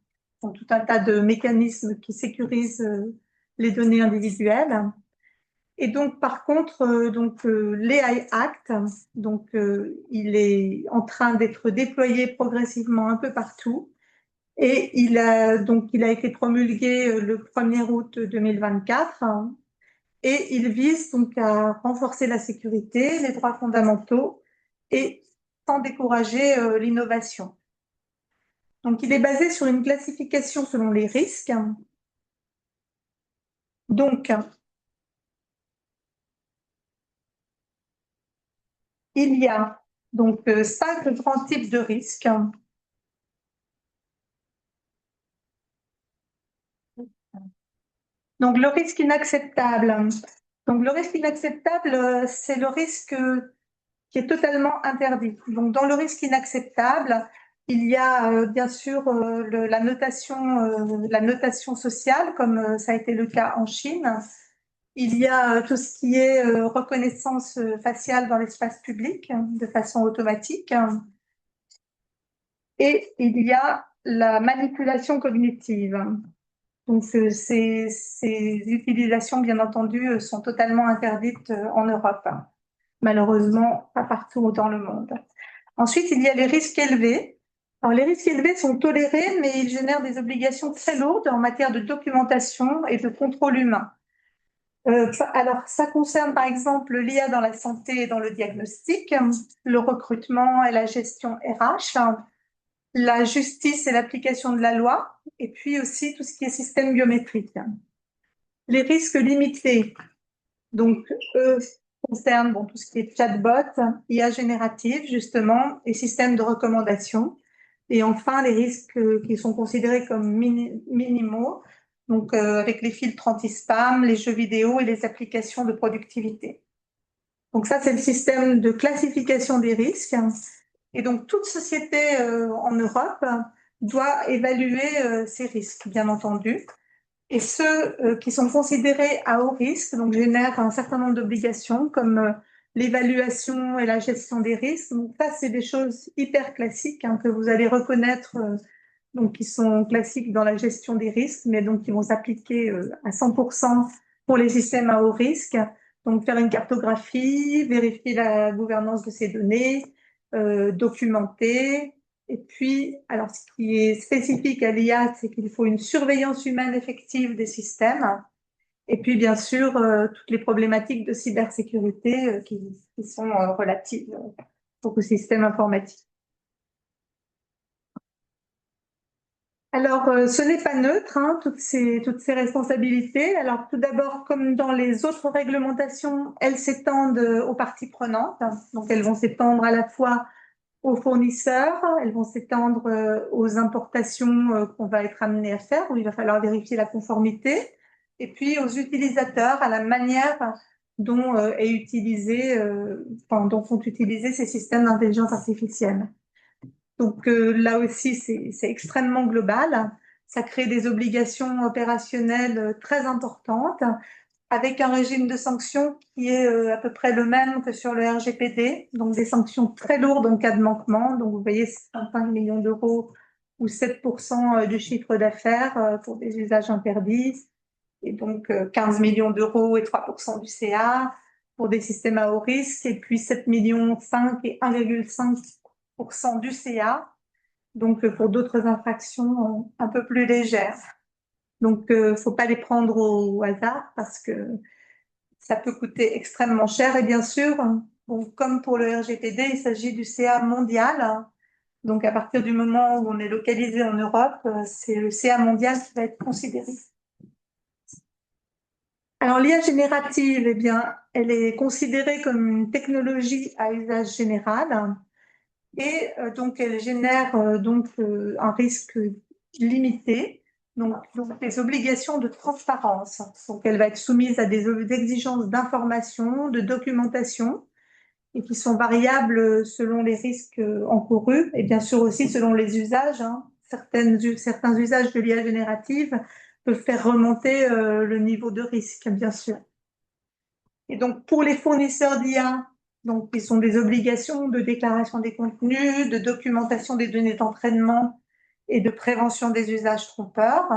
tout un tas de mécanismes qui sécurisent les données individuelles. Et donc, par contre, l'AI Act, donc, il est en train d'être déployé progressivement un peu partout. Et il a été promulgué le 1er août 2024, hein, et il vise donc à renforcer la sécurité, les droits fondamentaux et sans décourager l'innovation. Donc il est basé sur une classification selon les risques. Donc il y a donc 5 grands types de risques. Donc le risque inacceptable. Donc le risque inacceptable, c'est le risque qui est totalement interdit. Donc dans le risque inacceptable, il y a bien sûr la notation sociale, comme ça a été le cas en Chine. Il y a tout ce qui est reconnaissance faciale dans l'espace public de façon automatique. Et il y a la manipulation cognitive. Donc ces utilisations, bien entendu, sont totalement interdites en Europe. Malheureusement, pas partout dans le monde. Ensuite, il y a les risques élevés. Alors, les risques élevés sont tolérés, mais ils génèrent des obligations très lourdes en matière de documentation et de contrôle humain. Alors, ça concerne par exemple l'IA dans la santé et dans le diagnostic, le recrutement et la gestion RH, la justice et l'application de la loi, et puis aussi tout ce qui est système biométrique. Les risques limités, donc eux, concernent tout ce qui est chatbot, IA générative justement, et système de recommandation. Et enfin, les risques qui sont considérés comme minimaux, donc avec les filtres anti-spam, les jeux vidéo et les applications de productivité. Donc ça, c'est le système de classification des risques. Et donc toute société en Europe doit évaluer ces risques, bien entendu. Et ceux qui sont considérés à haut risque donc génèrent un certain nombre d'obligations comme l'évaluation et la gestion des risques. Donc ça, c'est des choses hyper classiques que vous allez reconnaître, donc qui sont classiques dans la gestion des risques, mais donc qui vont s'appliquer à 100% pour les systèmes à haut risque. Donc faire une cartographie, vérifier la gouvernance de ces données, documenter. Et puis, alors ce qui est spécifique à l'IA, c'est qu'il faut une surveillance humaine effective des systèmes. Et puis, bien sûr, toutes les problématiques de cybersécurité qui sont relatives au système informatique. Alors, ce n'est pas neutre, toutes ces responsabilités. Alors, tout d'abord, comme dans les autres réglementations, elles s'étendent aux parties prenantes. Donc, elles vont s'étendre à la fois aux fournisseurs, elles vont s'étendre aux importations qu'on va être amené à faire, où il va falloir vérifier la conformité, et puis aux utilisateurs, à la manière dont dont sont utilisés ces systèmes d'intelligence artificielle. Donc là aussi, c'est extrêmement global. Ça crée des obligations opérationnelles très importantes, avec un régime de sanctions qui est à peu près le même que sur le RGPD, donc des sanctions très lourdes en cas de manquement. Donc vous voyez, 55 millions d'euros ou 7% du chiffre d'affaires pour des usages interdits. et donc 15 millions d'euros et 3% du CA pour des systèmes à haut risque, et puis 7,5 millions et 1,5% du CA, donc pour d'autres infractions un peu plus légères. Donc, faut pas les prendre au hasard parce que ça peut coûter extrêmement cher. Et bien sûr, bon, comme pour le RGPD, il s'agit du CA mondial. Donc, à partir du moment où on est localisé en Europe, c'est le CA mondial qui va être considéré. Alors, l'IA générative, eh bien, elle est considérée comme une technologie à usage général et donc elle génère un risque limité, donc des obligations de transparence. Donc, elle va être soumise à des exigences d'information, de documentation et qui sont variables selon les risques encourus et bien sûr aussi selon les usages. Certains usages de l'IA générative peuvent faire remonter le niveau de risque, bien sûr. Et donc, pour les fournisseurs d'IA, donc, ils ont des obligations de déclaration des contenus, de documentation des données d'entraînement et de prévention des usages trompeurs.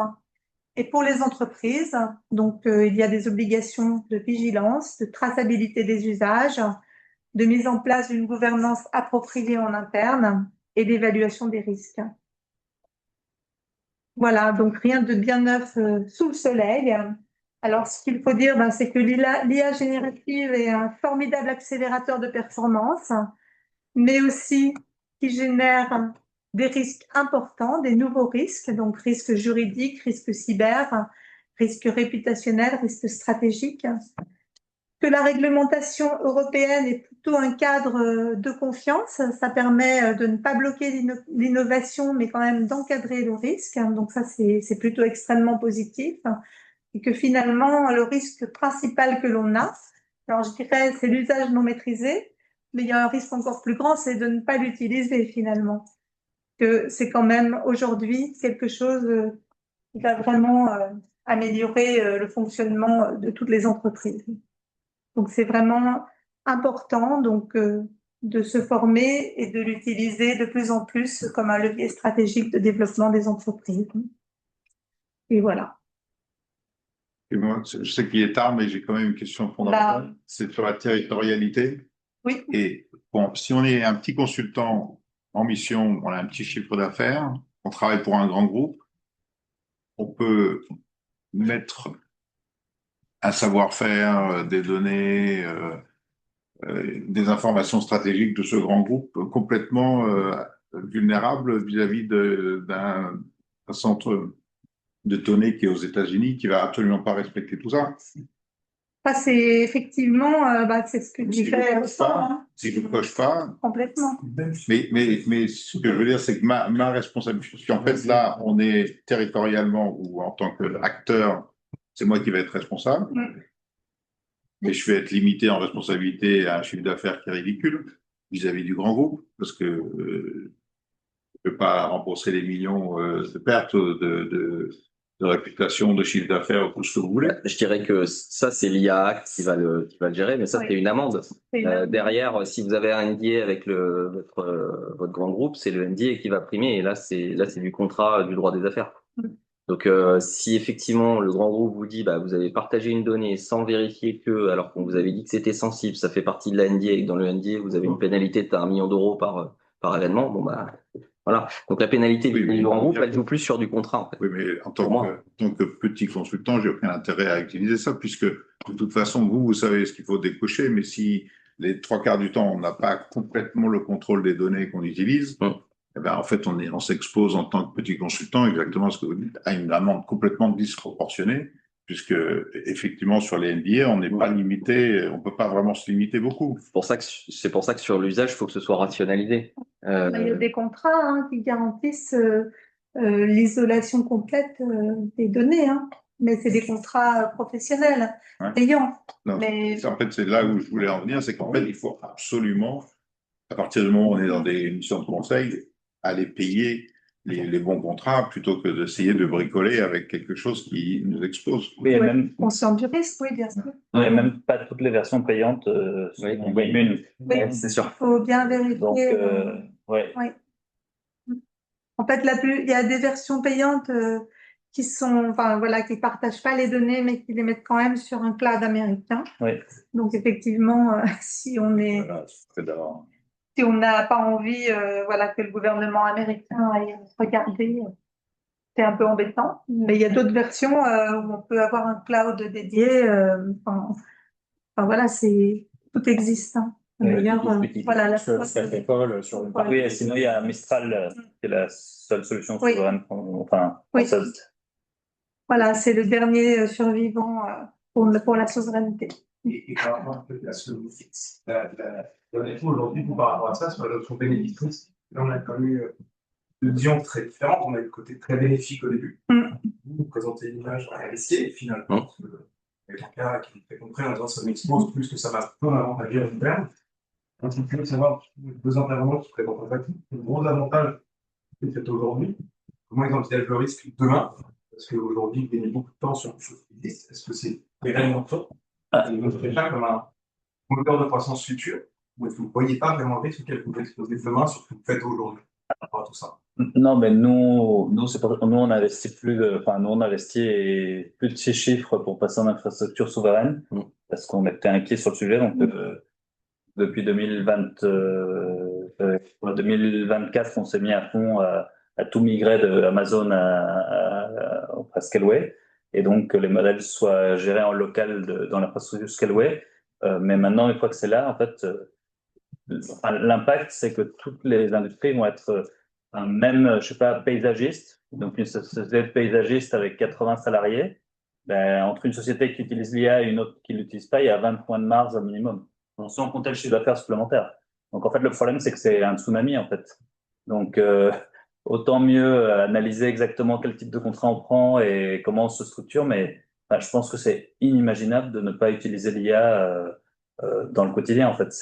Et pour les entreprises, donc, il y a des obligations de vigilance, de traçabilité des usages, de mise en place d'une gouvernance appropriée en interne et d'évaluation des risques. Voilà, donc rien de bien neuf sous le soleil. Alors, ce qu'il faut dire, c'est que l'IA générative est un formidable accélérateur de performance, mais aussi qui génère des risques importants, des nouveaux risques, donc risques juridiques, risques cyber, risques réputationnels, risques stratégiques, que la réglementation européenne est plutôt un cadre de confiance. Ça permet de ne pas bloquer l'innovation, mais quand même d'encadrer le risque. Donc ça, c'est plutôt extrêmement positif. Et que finalement, le risque principal que l'on a, alors je dirais, c'est l'usage non maîtrisé, mais il y a un risque encore plus grand, c'est de ne pas l'utiliser finalement. Que c'est quand même aujourd'hui quelque chose qui va vraiment améliorer le fonctionnement de toutes les entreprises. Donc c'est vraiment important de se former et de l'utiliser de plus en plus comme un levier stratégique de développement des entreprises. Et voilà. Et moi, je sais qu'il est tard, mais j'ai quand même une question fondamentale. C'est sur la territorialité. Oui. Et bon, si on est un petit consultant en mission, on a un petit chiffre d'affaires, on travaille pour un grand groupe, on peut mettre un savoir-faire, des données, des informations stratégiques de ce grand groupe complètement vulnérable vis-à-vis d'un centre de données qui est aux États-Unis, qui va absolument pas respecter tout ça. Ça, c'est effectivement, c'est ce que tu fais. Si je ne coche pas. Complètement. Mais ce que je veux dire, c'est que ma responsabilité, parce qu'en fait, là, on est territorialement ou en tant qu'acteur, c'est moi qui vais être responsable. Mais je vais être limité en responsabilité à un chiffre d'affaires qui est ridicule vis-à-vis du grand groupe, parce que je ne peux pas rembourser les millions de pertes de réputation, de chiffre d'affaires, tout ce que vous voulez. Je dirais que ça, c'est l'IA Act qui va le gérer, mais ça, c'est une amende. Derrière, si vous avez un NDA avec votre grand groupe, c'est le NDA qui va primer, et là, c'est du contrat du droit des affaires. Donc, si effectivement le grand groupe vous dit, vous avez partagé une donnée sans vérifier que, alors qu'on vous avait dit que c'était sensible, ça fait partie de la NDA, et que dans le NDA, vous avez une pénalité de 1 million d'euros par événement, voilà. Donc la pénalité du grand groupe, elle joue plus sur du contrat, en fait. Oui, mais en tant que petit consultant, j'ai aucun intérêt à utiliser ça, puisque de toute façon, vous savez ce qu'il faut décocher, mais si les 3/4 du temps, on n'a pas complètement le contrôle des données qu'on utilise, en fait, on s'expose en tant que petit consultant, exactement ce que vous dites, à une amende complètement disproportionnée, puisque effectivement sur les NDA, on n'est pas limité, on peut pas vraiment se limiter beaucoup. C'est pour ça que sur l'usage, il faut que ce soit rationalisé. Il y a des contrats qui garantissent l'isolation complète des données, mais c'est des contrats professionnels, payants. En fait, c'est là où je voulais en venir, c'est qu'en fait, il faut absolument, à partir du moment où on est dans des missions de conseil, aller payer les bons contrats plutôt que d'essayer de bricoler avec quelque chose qui nous expose. Oui, même conscient du risque, oui, bien sûr. Et même pas toutes les versions payantes sont communes. Oui, c'est sûr. Il faut bien vérifier. Donc, En fait, il y a des versions payantes qui sont, enfin voilà, qui partagent pas les données, mais qui les mettent quand même sur un cloud américain. Oui. Donc effectivement, si on est, Voilà, c'est d'avoir- si on n'a pas envie, voilà, que le gouvernement américain aille regarder, c'est un peu embêtant. Mais il y a d'autres versions où on peut avoir un cloud dédié. Enfin, voilà, tout existe. Hein. D'ailleurs, voilà, la Sur l'école, sur une partie. Oui, et sinon il y a Mistral qui est la seule solution Oui. souveraine, enfin, Oui. française. Voilà, c'est le dernier survivant pour la souveraineté. Et par rapport à ce que vous dites, honnêtement, aujourd'hui, par rapport à ça, sur la notion bénéfice, là, on a quand même eu deux visions très différentes. On a eu le côté très bénéfique au début. Vous présentez une image risquée, et finalement, avec un cas qui est très concret, en disant ça m'expose plus que ça m'a peu avantagé à long terme. Donc, il faut savoir, deux intervenants qui présentent en fait le gros avantage qui est fait aujourd'hui. Comment ils envisagent le risque demain? Parce qu'aujourd'hui, ils gagnent beaucoup de temps sur les choses qui existent. Est-ce que c'est réellement fort? Et vous faites ça comme un moteur de croissance future? Ou est-ce que vous ne voyez pas vraiment le risque auquel vous exposez demain sur ce que vous faites aujourd'hui par rapport à tout ça? Non, mais nous, nous, on investit enfin, nous, on investit plus de 6 chiffres pour passer en infrastructure souveraine, parce qu'on était inquiets sur le sujet. Donc, depuis 2024, on s'est mis à fond à tout migrer de Amazon à Scaleway, et donc que les modèles soient gérés en local dans l'infrastructure Scaleway. Mais maintenant, une fois que c'est là, en fait, l'impact, c'est que toutes les industries vont être même, je sais pas, paysagistes. Donc, une société paysagiste avec 80 salariés, ben, entre une société qui utilise l'IA et une autre qui l'utilise pas, il y a 20 points de marge au minimum, sans compter le chiffre d'affaires supplémentaire. Donc, en fait, le problème, c'est que c'est un tsunami, en fait. Donc, autant mieux analyser exactement quel type de contrat on prend et comment on se structure, mais je pense que c'est inimaginable de ne pas utiliser l'IA dans le quotidien, en fait.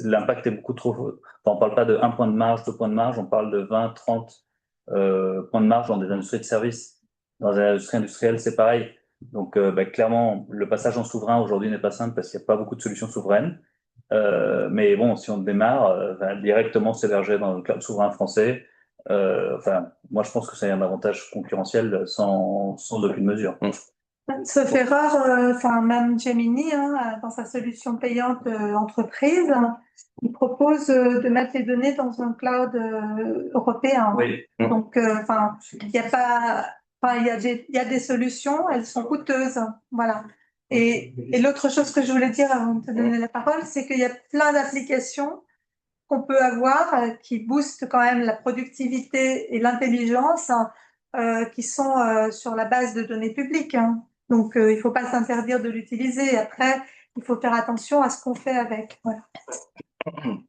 L'impact est beaucoup trop. Enfin, on parle pas de 1 point de marge, 2 points de marge, on parle de 20, 30 points de marge dans des industries de services. Dans les industries industrielles, c'est pareil. Donc, clairement, le passage en souverain aujourd'hui n'est pas simple parce qu'il n'y a pas beaucoup de solutions souveraines. Mais bon, si on démarre, directement s'héberger dans le cloud souverain français. Enfin, moi, je pense que c'est un avantage concurrentiel sans aucune mesure. Sauf erreur, enfin même Gemini, hein, dans sa solution payante entreprise, il propose de mettre les données dans un cloud européen. Oui. Donc, enfin, il y a pas, enfin, il y a des solutions, elles sont coûteuses, voilà. Et l'autre chose que je voulais dire avant de te donner la parole, c'est qu'il y a plein d'applications qu'on peut avoir qui boostent quand même la productivité et l'intelligence, qui sont sur la base de données publiques. Hein. Donc, il ne faut pas s'interdire de l'utiliser. Après, il faut faire attention à ce qu'on fait avec. Voilà.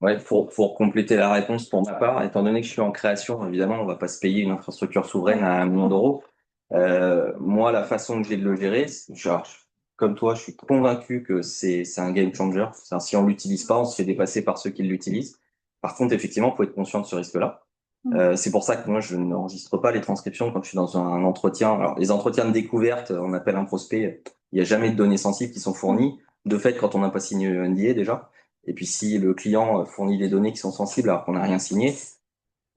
Ouais, pour compléter la réponse pour ma part, étant donné que je suis en création, évidemment, on ne va pas se payer une infrastructure souveraine à 1 million d'euros. Moi, la façon que j'ai de le gérer, comme toi, je suis convaincu que c'est un game changer. Si on l'utilise pas, on se fait dépasser par ceux qui l'utilisent. Par contre, effectivement, il faut être conscient de ce risque-là. C'est pour ça que moi, je n'enregistre pas les transcriptions quand je suis dans un entretien. Alors, les entretiens de découverte, on appelle un prospect, il n'y a jamais de données sensibles qui sont fournies. De fait, quand on n'a pas signé le NDA déjà. Et puis, si le client fournit des données qui sont sensibles alors qu'on n'a rien signé,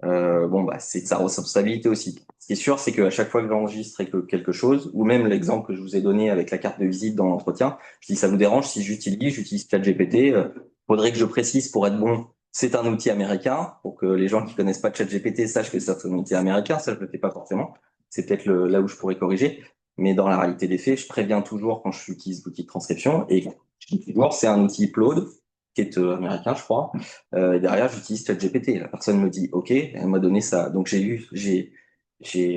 c'est de sa responsabilité aussi. Ce qui est sûr, c'est qu'à chaque fois que j'enregistre quelque chose, ou même l'exemple que je vous ai donné avec la carte de visite dans l'entretien, je dis ça vous dérange si j'utilise ChatGPT, faudrait que je précise pour être bon, c'est un outil américain, pour que les gens qui connaissent pas ChatGPT sachent que c'est un outil américain, ça je le fais pas forcément. C'est peut-être là où je pourrais corriger. Mais dans la réalité des faits, je préviens toujours quand j'utilise l'outil de transcription et je dis toujours c'est un outil Claude qui est américain, je crois. Et derrière, j'utilise ChatGPT. La personne me dit OK, elle m'a donné ça. Donc j'ai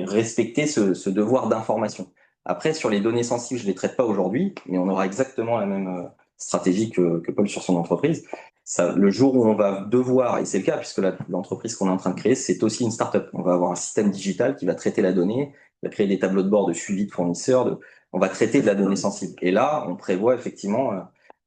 respecté ce devoir d'information. Après, sur les données sensibles, je les traite pas aujourd'hui, mais on aura exactement la même stratégie que Paul sur son entreprise. Ça, le jour où on va devoir, et c'est le cas puisque l'entreprise qu'on est en train de créer, c'est aussi une startup. On va avoir un système digital qui va traiter la donnée, qui va créer des tableaux de bord de suivi de fournisseurs. On va traiter de la donnée sensible. Et là, on prévoit effectivement.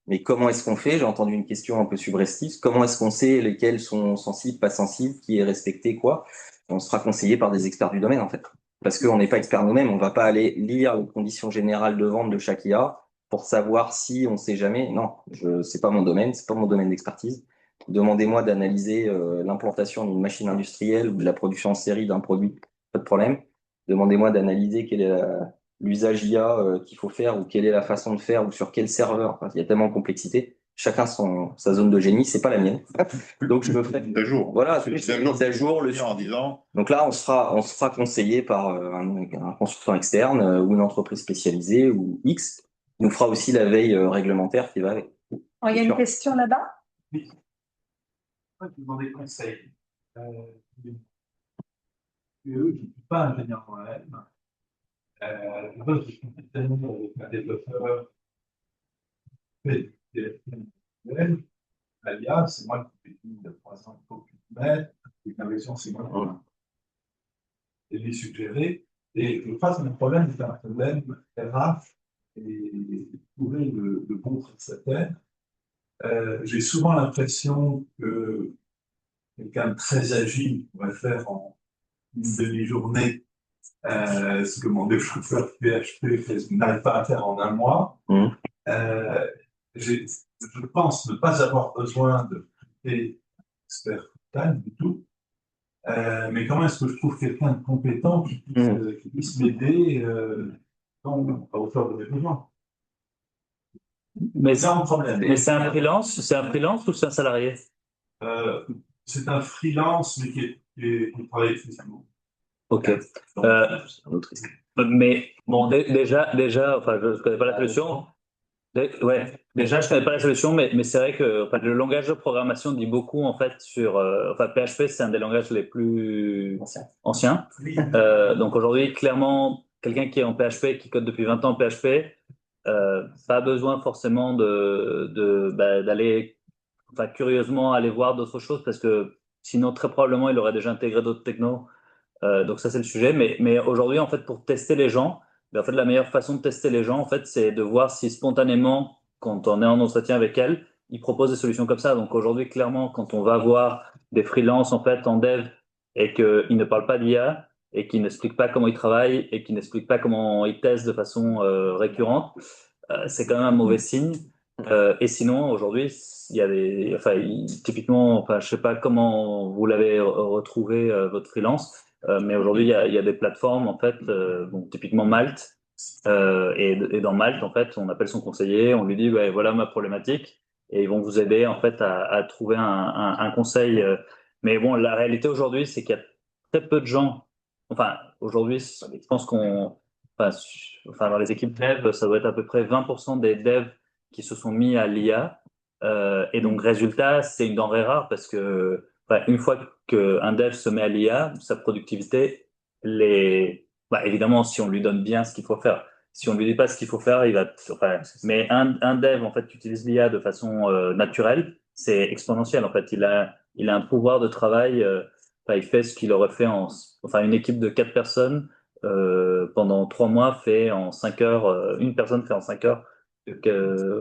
Mais comment est-ce qu'on fait? J'ai entendu une question un peu subrestive. Comment est-ce qu'on sait lesquels sont sensibles, pas sensibles, qui est respecté, quoi? On sera conseillé par des experts du domaine, en fait. Parce qu'on n'est pas experts nous-mêmes. On va pas aller lire les conditions générales de vente de chaque IA pour savoir si on sait jamais. Non, c'est pas mon domaine, c'est pas mon domaine d'expertise. Demandez-moi d'analyser l'implantation d'une machine industrielle ou de la production en série d'un produit, pas de problème. demandez-moi d'analyser quel est l'usage IA qu'il faut faire ou quelle est la façon de faire ou sur quel serveur. Enfin, il y a tellement de complexité. Chacun sa zone de génie, c'est pas la mienne. Donc je me ferai Mise à jour. voilà, C'est plus mise à jour le en disant, donc là, on se fera conseiller par un consultant externe ou une entreprise spécialisée ou X. Il nous fera aussi la veille réglementaire qui va avec. Oh, il y a C'est une sûr. question là-bas. Oui. Je vais vous demander conseil. Je ne suis pas ingénieur moi-même. Je suis tellement avec un développeur fait des manuels. L'IA, c'est moi qui ai dit il y a 3 ans, il faut que tu te mettes. Et l'inversion, c'est moi qui l'ai suggéré. Et je pense que le problème, c'est un problème RH et trouver le bon prestataire. J'ai souvent l'impression que quelqu'un de très agile pourrait faire en une demi-journée ce que mon développeur PHP n'arrive pas à faire en un mois. Euh, je pense ne pas avoir besoin de recruter un expert full-time du tout. Mais comment est-ce que je trouve quelqu'un de compétent qui puisse m'aider à hauteur de mes besoins? Mais C'est un problème. Mais c'est un freelance ou c'est un salarié? C'est un freelance, mais qui travaille exclusivement. Ok. Mais bon, déjà, enfin, je connais pas la solution. Ouais, déjà, je connais pas la solution, mais c'est vrai que enfin, le langage de programmation dit beaucoup en fait sur. Enfin, PHP, c'est un des langages les plus anciens. Donc aujourd'hui, clairement, quelqu'un qui est en PHP, qui code depuis 20 ans en PHP, pas besoin forcément d'aller, enfin, curieusement aller voir d'autres choses parce que sinon, très probablement, il aurait déjà intégré d'autres technos. Donc ça c'est le sujet, mais aujourd'hui en fait pour tester les gens, en fait la meilleure façon de tester les gens en fait c'est de voir si spontanément quand on est en entretien avec elles, ils proposent des solutions comme ça. Donc aujourd'hui clairement quand on va voir des freelances en fait en dev et qu'ils ne parlent pas d'IA et qu'ils n'expliquent pas comment ils travaillent et qu'ils n'expliquent pas comment ils testent de façon récurrente, c'est quand même un mauvais signe. Et sinon aujourd'hui il y a des, enfin typiquement, enfin je sais pas comment vous l'avez retrouvé votre freelance. Mais aujourd'hui, il y a des plateformes, en fait, bon, typiquement Malte. Et dans Malte, en fait, on appelle son conseiller, on lui dit, ouais, voilà ma problématique. Et ils vont vous aider, en fait, à trouver un conseil. Mais bon, la réalité aujourd'hui, c'est qu'il y a très peu de gens. Enfin, aujourd'hui, je pense enfin, dans les équipes dev, ça doit être à peu près 20% des devs qui se sont mis à l'IA. Et donc, résultat, c'est une denrée rare parce que enfin, une fois qu'un dev se met à l'IA, sa productivité, évidemment, si on lui donne bien ce qu'il faut faire. Si on lui dit pas ce qu'il faut faire, il va. Enfin, mais un dev en fait qui utilise l'IA de façon naturelle, c'est exponentiel. En fait, il a un pouvoir de travail. Enfin, il fait ce qu'il aurait fait enfin une équipe de 4 personnes pendant 3 mois fait en 5 heures. Une personne fait en 5 heures. Donc,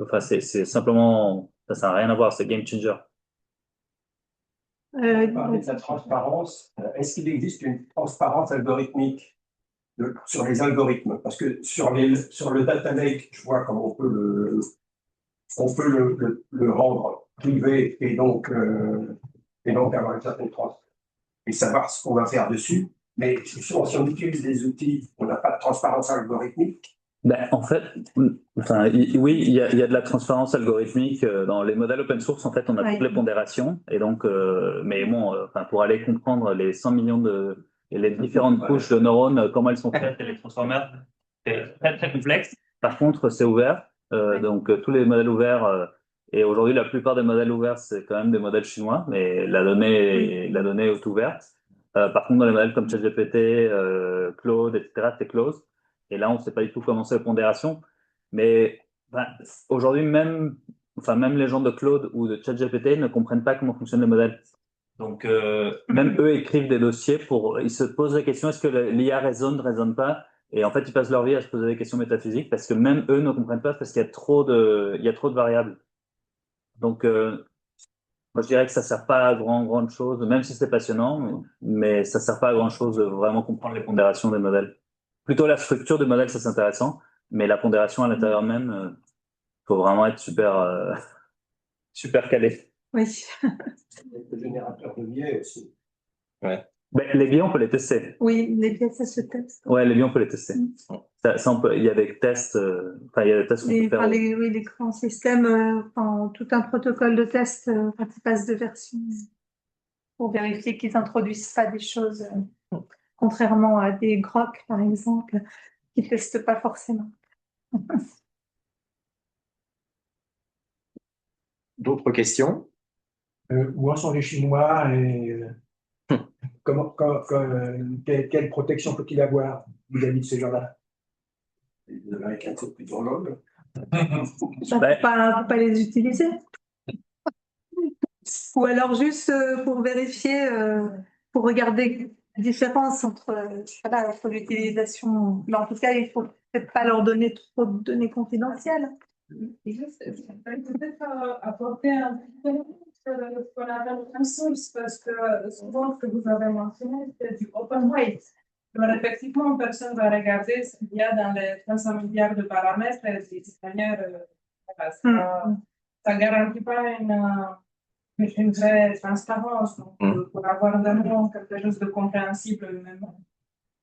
enfin, c'est simplement, ça n'a rien à voir. C'est game changer. Parler de la transparence, est-ce qu'il existe une transparence algorithmique sur les algorithmes? Parce que sur le data lake, je vois comment on peut le rendre privé et donc avoir une certaine transparence et savoir ce qu'on va faire dessus. Mais si on utilise des outils, on n'a pas de transparence algorithmique. Ben, en fait, enfin, oui, il y a de la transparence algorithmique dans les modèles open source. En fait, on a toutes les pondérations et donc, mais bon, enfin, pour aller comprendre les 100 millions et les différentes couches de neurones, comment elles sont faites et les transformers, c'est très très complexe. Par contre, c'est ouvert, donc tous les modèles ouverts. Et aujourd'hui, la plupart des modèles ouverts, c'est quand même des modèles chinois, mais la donnée est ouverte. Par contre, dans les modèles comme ChatGPT, Claude, etc., c'est close. Et là, on ne sait pas du tout comment c'est la pondération. Mais ben, aujourd'hui, même les gens de Claude ou de ChatGPT ne comprennent pas comment fonctionnent les modèles. Donc, même eux écrivent des dossiers ils se posent la question, est-ce que l'IA résonne, ne résonne pas? Et en fait, ils passent leur vie à se poser des questions métaphysiques parce que même eux ne comprennent pas parce qu'il y a trop de variables. Donc, moi, je dirais que ça sert pas à grande chose, même si c'est passionnant, mais ça sert pas à grand chose de vraiment comprendre les pondérations des modèles. Plutôt la structure du modèle, ça c'est intéressant, mais la pondération à l'intérieur même, faut vraiment être super calé. Oui. Le générateur de biais aussi. Ouais. Ben, les biais, on peut les tester. Oui, les pièces, ça se teste. Ouais, les biais, on peut les tester. Ça, on peut, il y a des tests, enfin, il y a des tests qu'on peut faire. Oui, les grands systèmes, enfin, tout un protocole de test quand ils passent de version pour vérifier qu'ils introduisent pas des choses, contrairement à des grocs, par exemple, qui testent pas forcément. D'autres questions? Où en sont les Chinois et quelle protection faut-il avoir vis-à-vis de ces gens-là? Les Américains sont plutôt longs. Faut pas les utiliser. Ou alors juste pour vérifier, pour regarder la différence entre, voilà, entre l'utilisation. Mais en tout cas, il faut peut-être pas leur donner trop de données confidentielles. Peut-être apporter un petit peu sur ce qu'on appelle open source, parce que souvent ce que vous avez mentionné, c'est du open weight. Alors effectivement, personne ne va regarder ce qu'il y a dans les 300 milliards de paramètres et de toute manière, ça ne garantit pas une vraie transparence. Donc, pour avoir vraiment quelque chose de compréhensible, même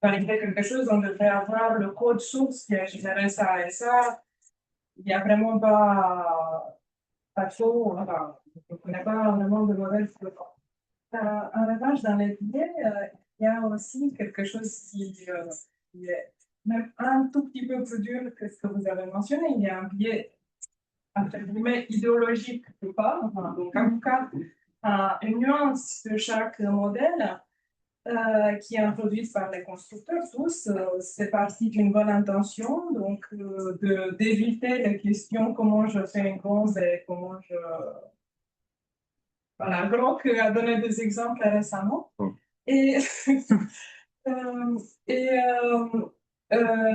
valider quelque chose, on devrait avoir le code source qui a généré ça et ça. Il n'y a vraiment pas trop, voilà, on n'a pas vraiment de mauvaises choses. En revanche, dans les billets, il y a aussi quelque chose qui est même un tout petit peu plus dur que ce que vous avez mentionné. Il y a un biais, entre guillemets, idéologique ou pas. Enfin, donc, en tout cas, une nuance de chaque modèle qui est introduite par les constructeurs tous, c'est parti d'une bonne intention, donc d'éviter les questions comment je fais une gonze et comment je... Voilà, Grok a donné des exemples récemment. Et,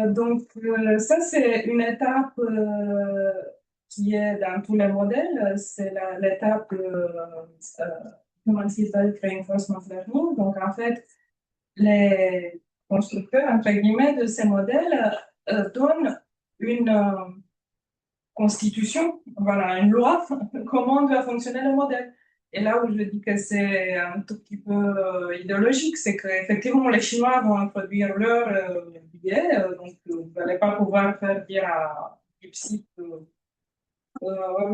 donc, ça, c'est une étape qui est dans tous les modèles. C'est l'étape Human-System Reinforcement Learning. Donc, en fait, les constructeurs, entre guillemets, de ces modèles donnent une constitution, voilà, une loi, comment doit fonctionner le modèle. Et là où je dis que c'est un tout petit peu idéologique, c'est qu'effectivement, les Chinois vont introduire leur billet, donc vous n'allez pas pouvoir faire dire à DeepSeek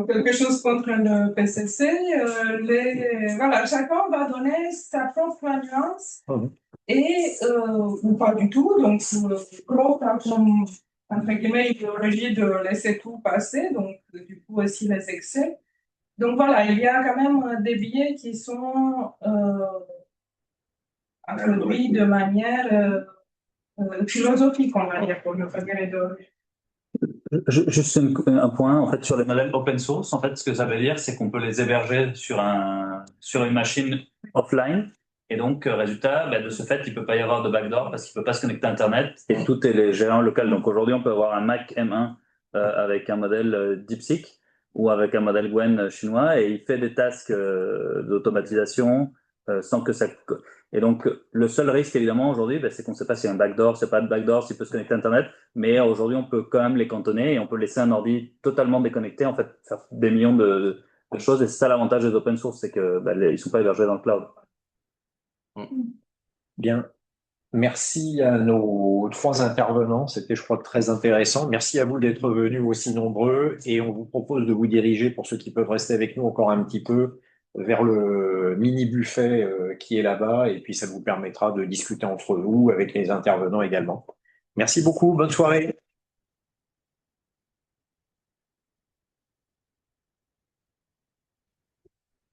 quelque chose contre le PCC. Voilà, chacun va donner sa propre nuance et ou pas du tout. Donc, Grok a comme, entre guillemets, idéologie de laisser tout passer, donc du coup aussi les excès. Donc voilà, il y a quand même des billets qui sont introduits de manière philosophique, on va dire, pour ne pas dire idéologique. Juste un point, en fait, sur les modèles open source, en fait, ce que ça veut dire, c'est qu'on peut les héberger sur une machine offline. Et donc, résultat, de ce fait, il peut pas y avoir de backdoor parce qu'il peut pas se connecter à Internet et tout est les géants locaux. Donc aujourd'hui, on peut avoir un Mac M1 avec un modèle DeepSeek ou avec un modèle Gwen chinois et il fait des tasks d'automatisation sans que ça... Et donc, le seul risque, évidemment, aujourd'hui, c'est qu'on ne sait pas s'il y a un backdoor, s'il n'y a pas de backdoor, s'il peut se connecter à Internet. Mais aujourd'hui, on peut quand même les cantonner et on peut laisser un ordi totalement déconnecté, en fait, faire des millions de choses. Et c'est ça l'avantage des open source, c'est que ils ne sont pas hébergés dans le cloud. Bien. Merci à nos 3 intervenants. C'était, je crois, très intéressant. Merci à vous d'être venus aussi nombreux. Et on vous propose de vous diriger, pour ceux qui peuvent rester avec nous encore un petit peu, vers le mini buffet qui est là-bas. Et puis, ça vous permettra de discuter entre vous avec les intervenants également. Merci beaucoup. Bonne soirée.